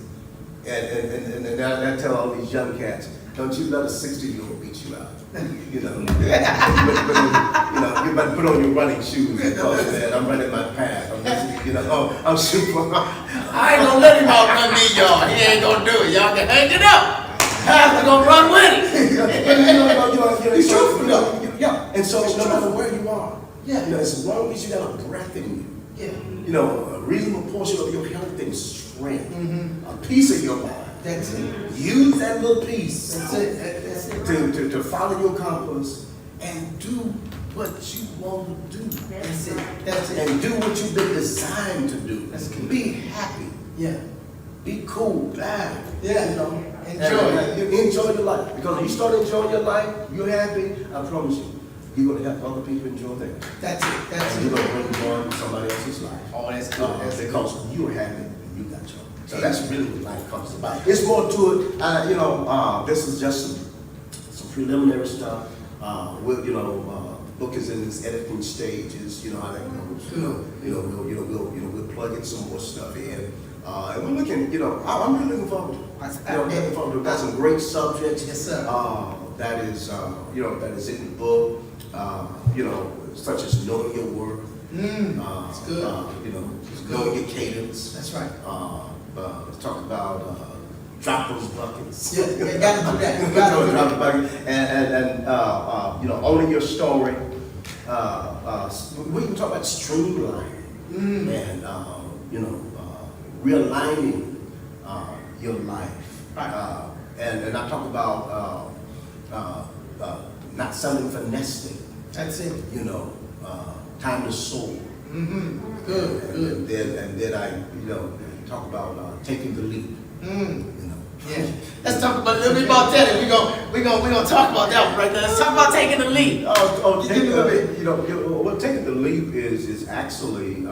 And I tell all these young cats, don't you let a 60-year-old beat you out. You know, you better put on your running shoes because, man, I'm running my path. I'm super. I ain't gonna let him outrun me, y'all. He ain't gonna do it. Y'all can hang it up. Half gonna run with it. He's truthful, though. Yeah. And so no matter where you are, Yeah. you know, as long as you got a breath in you, Yeah. you know, a reasonable portion of your health and strength, a piece of your mind. That's it. Use that little piece That's it. That's it. to follow your compass and do what you want to do. That's it. That's it. And do what you've been designed to do. That's good. Be happy. Yeah. Be cool. Laugh. Yeah. You know. Enjoy. And you enjoy your life. Because when you start enjoying your life, you're happy, I promise you, you're going to help other people enjoy theirs. That's it. That's And you're it. going to bring joy to somebody else's life. Oh, that's good. That's good. Because you're happy and you got joy. So that's really what life comes about. It's more to it. This is just some preliminary stuff. The book is in its editing stages. You know how that goes. We'll plug in some more stuff in. And we're looking. I'm really looking forward to it. I'm looking forward to it. Got some great subjects. Yes, sir. That is in the book. Such as knowing your worth. It's good. Knowing your cadence. That's right. Talk about drop those buckets. Yeah, you gotta do that. You gotta do Drop that. the bucket. And owning your story. We can talk about streamlining and realigning your life. Right. And I talk about not selling for nesting. That's it. Time to soar. Good. And then I talk about taking the leap. Yeah. Let's talk about a little bit about that. And we're gonna talk about that one right there. Let's talk about taking the lead. Taking the leap. What taking the leap is actually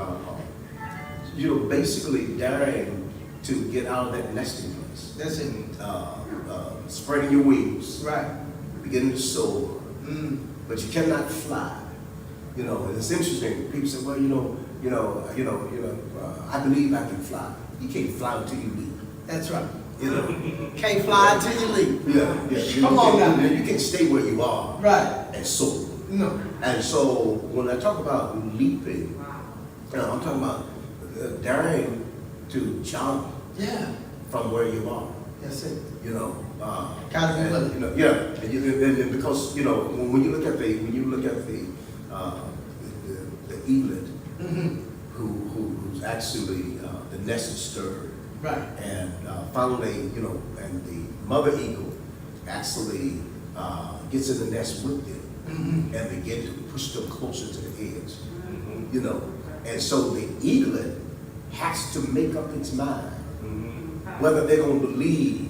basically daring to get out of that nesting place. That's it. Spreading your wings, Right. beginning to soar, but you cannot fly. And it's interesting. People say, well, I believe I can fly. You can't fly until you leap. That's right. You know. Can't fly until you leave. Yeah. Come on now. You can stay where you are Right. and soar. No. And so when I talk about leaping, I'm talking about daring to jump Yeah. from where you are. That's it. Gotta be willing. And because when you look at the eaglet, who's actually the nest is stirred. Right. And finally, and the mother eagle actually gets in the nest with them and begin to push them closer to the edge. And so the eaglet has to make up its mind whether they're gonna believe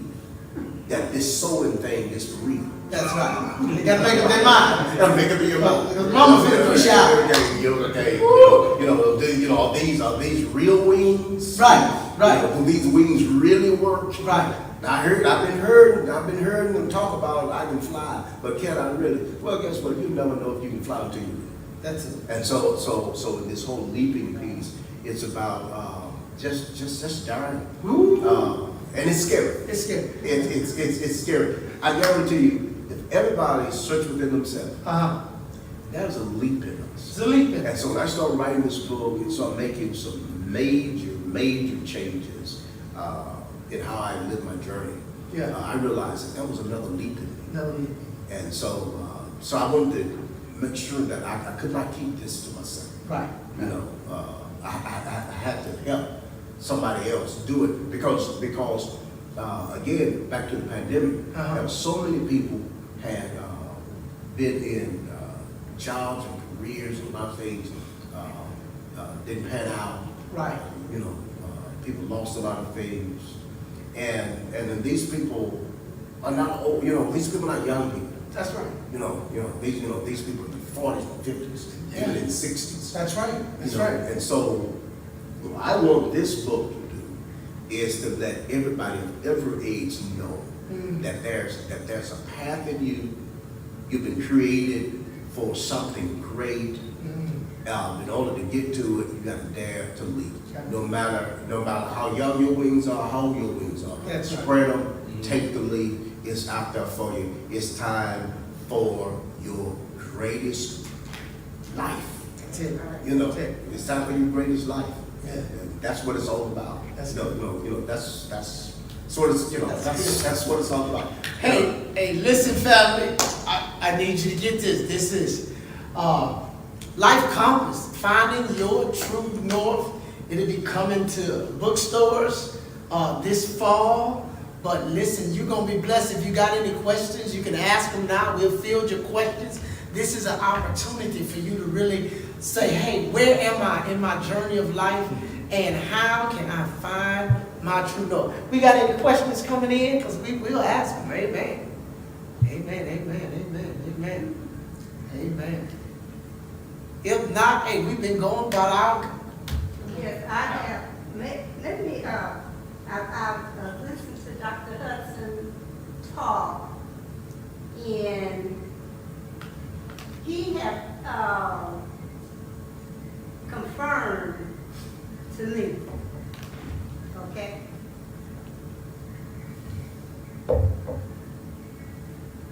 that this sowing thing is for real. That's right. They gotta make up their mind. Gotta make up your mind. Because mama's gonna push out. Okay, are these real wings? Right, right. You know, do these wings really work? Right. Now, I've been hearing them talk about I can fly, but can I really? Well, guess what? You never know if you can fly until you leap. That's it. And so this whole leaping piece, it's about just journey. And it's scary. It's scary. It's scary. I guarantee you, if everybody search within themselves, there's a leap in us. It's a leap in. And so when I started writing this book and started making some major changes in how I lived my journey, Yeah. I realized that was another leap in me. No leap. And so I wanted to make sure that I could not keep this to myself. Right. You know, I had to help somebody else do it because again, back to the pandemic, there were so many people had been in jobs and careers and a lot of things didn't pan out. Right. You know, people lost a lot of things, and then these people are not old. You know, these people are not young people. That's right. These people are in the 40s and 50s, Yeah. even in 60s. That's right. That's You know, right. And so, what I want this book to do is to let everybody of every age know that there's a path in you. You've been created for something great. In order to get to it, you got to dare to leap. No matter how young your wings are, how old your wings are. That's right. Spread them. Take the leap. It's out there for you. It's time for your greatest life. That's it. You know, That's it. it's time for your greatest life. Yeah. And that's what it's all about. That's That's what it's, that's what it's all about. Hey, listen, family. I need you to get this. This is Life Compass, Finding Your True North. It'll be coming to bookstores this fall. But listen, you're going to be blessed. If you got any questions, you can ask them now. We'll field your questions. This is an opportunity for you to really say, hey, where am I in my journey of life? And how can I find my true north? We got any questions coming in? Because we will ask them. Amen. Amen, amen, amen, amen. Amen. If not, hey, we've been going about our... Yes, I have. Let me, I've listened to Dr. Hudson talk, and he have confirmed to me, okay,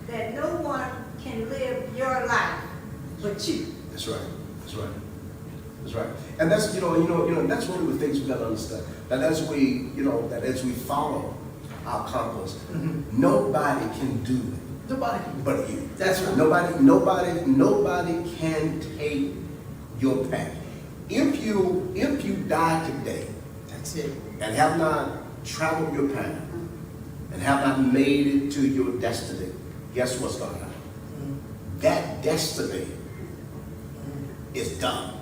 that no one can live your life but you. That's right. That's right. That's right. And that's that's one of the things we got to understand. That as we follow our compass, nobody can do it. Nobody can. But you. That's right. Nobody can take your path. If you die today That's it. and have not traveled your path and have not made it to your destiny, guess what's going to happen? That destiny is done.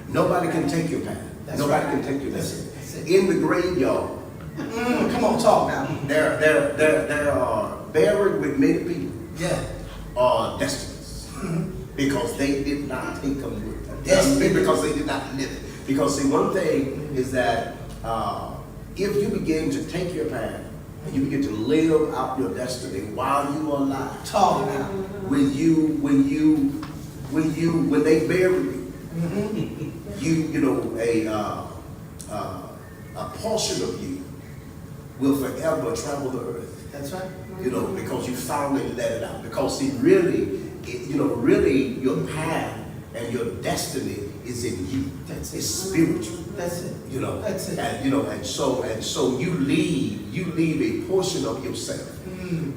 Nobody can take your path. That's Nobody right. can take your That's destiny. it. That's it. In the graveyard, Come on, talk now. there are buried with many people Yeah. destinies because they did not take them with them. Destiny. Because they did not live it. Because see, one thing is that if you begin to take your path and you begin to live out your destiny while you are alive, Talk now. when they bury you, a portion of you will forever travel the earth. That's right. Because you finally let it out. Because see, really your path and your destiny is in you. That's it. It's spiritual. That's it. That's it. And so you leave a portion of yourself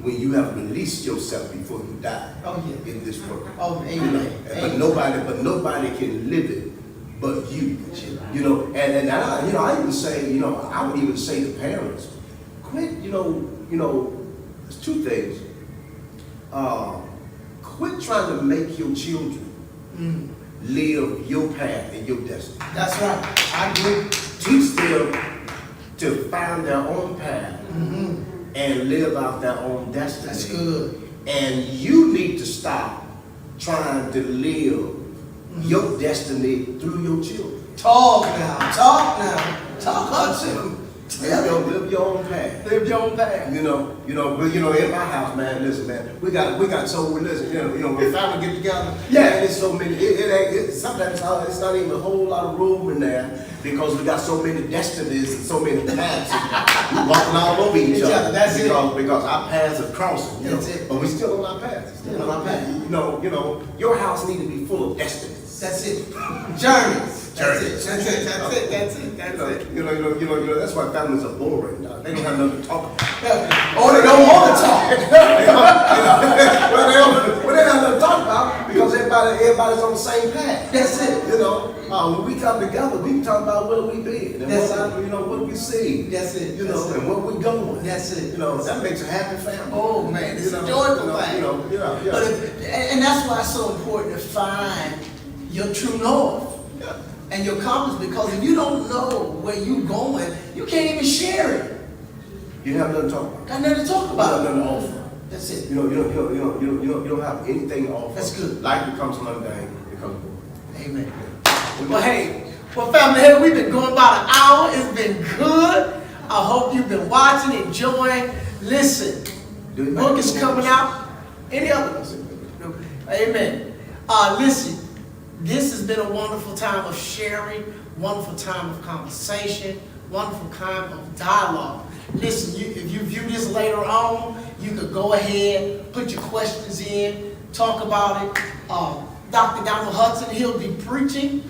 when you have released yourself before you die Oh, yeah. in this world. Oh, amen. But nobody can live it but you. And I even say, I would even say to parents, quit, there's two things. Quit trying to make your children live your path and your destiny. That's right. I agree. Teach them to find their own path and live out their own destiny. That's good. And you need to stop trying to live your destiny through your children. Talk now. Talk now. Talk Hudson. Live your own path. Live your own path. You know, in my house, man, listen, man, we got so, listen, when family get together, Yeah. there's so many, sometimes it's not even a whole lot of room in there because we got so many destinies and so many paths. We walking all over each other. That's it. Because our paths are crossing, That's it. but we still on our paths. Still on our path. Your house need to be full of destinies. That's it. Journeys. That's it. Journeys. That's it. That's it. That's it. That's it. That's why families are boring. They don't have nothing to talk about. Or they don't want to talk. Well, they don't have nothing to talk about because everybody's on the same path. That's it. When we come together, we can talk about where we been and That's what we see. That's it. And That's it. where we going. That's it. That makes a happy family. Oh man, it's a joyful thing. Yeah. But and that's why it's so important to find your true north and your compass, because if you don't know where you're going, you can't even share it. You have nothing to talk about. Got nothing to talk You about. have nothing to offer. That's it. You don't have anything to offer. That's good. Life becomes mundane, becomes boring. Amen. Well, hey, family, hey, we've been going about an hour. It's been good. I hope you've been watching, enjoying. Listen, the book is coming out. Any other? Amen. Listen, this has been a wonderful time of sharing, wonderful time of conversation, wonderful time of dialogue. Listen, if you view this later on, you could go ahead, put your questions in, talk about it. Dr. Donald Hudson, he'll be preaching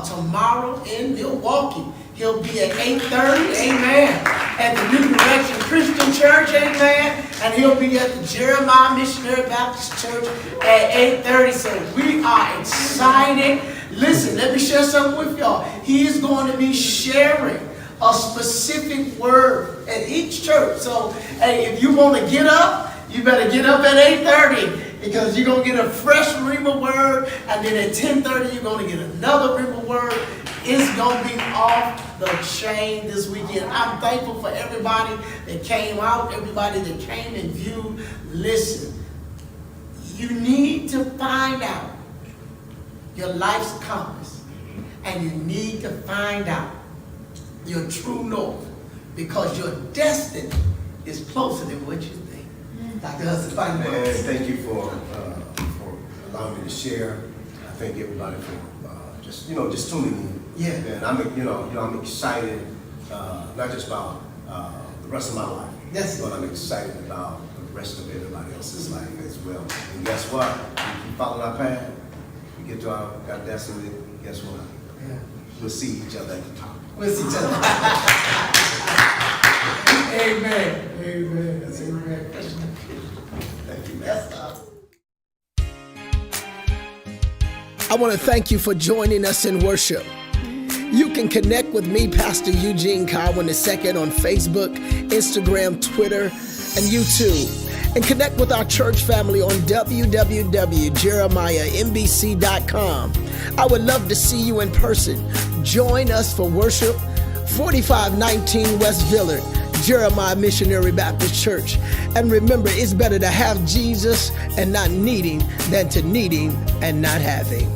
tomorrow in Milwaukee. He'll be at 8:30, amen, at the New Direction Christian Church, amen, and he'll be at the Jeremiah Missionary Baptist Church at 8:30, so we are excited. Listen, let me share something with y'all. He is going to be sharing a specific word at each church. So, hey, if you want to get up, you better get up at 8:30 because you're going to get a fresh Rhema word, and then at 10:30 you're going to get another Rhema word. It's going to be off the chain this weekend. I'm thankful for everybody that came out, everybody that came and viewed. Listen, you need to find out your life's compass, and you need to find out your true north, because your destiny is closer than what you think. Dr. Hudson, final And words. thank you for allowing me to share. I thank everybody for just tuning in. Yeah. And I'm excited, not just about the rest of my life, That's but I'm excited about the rest of everybody else's life as well. And guess what? If you follow our path, we get to our destiny. Guess what? Yeah. We'll see each other at the top. We'll see each other. Amen. Amen. That's amen. Thank you, man. Yes, sir. I want to thank you for joining us in worship. You can connect with me, Pastor Eugene Cowan II, on Facebook, Instagram, Twitter, and YouTube. And connect with our church family on www.jeremiahmbc.com. I would love to see you in person. Join us for worship, 4519 West Villard, Jeremiah Missionary Baptist Church. And remember, it's better to have Jesus and not needing than to needing and not having.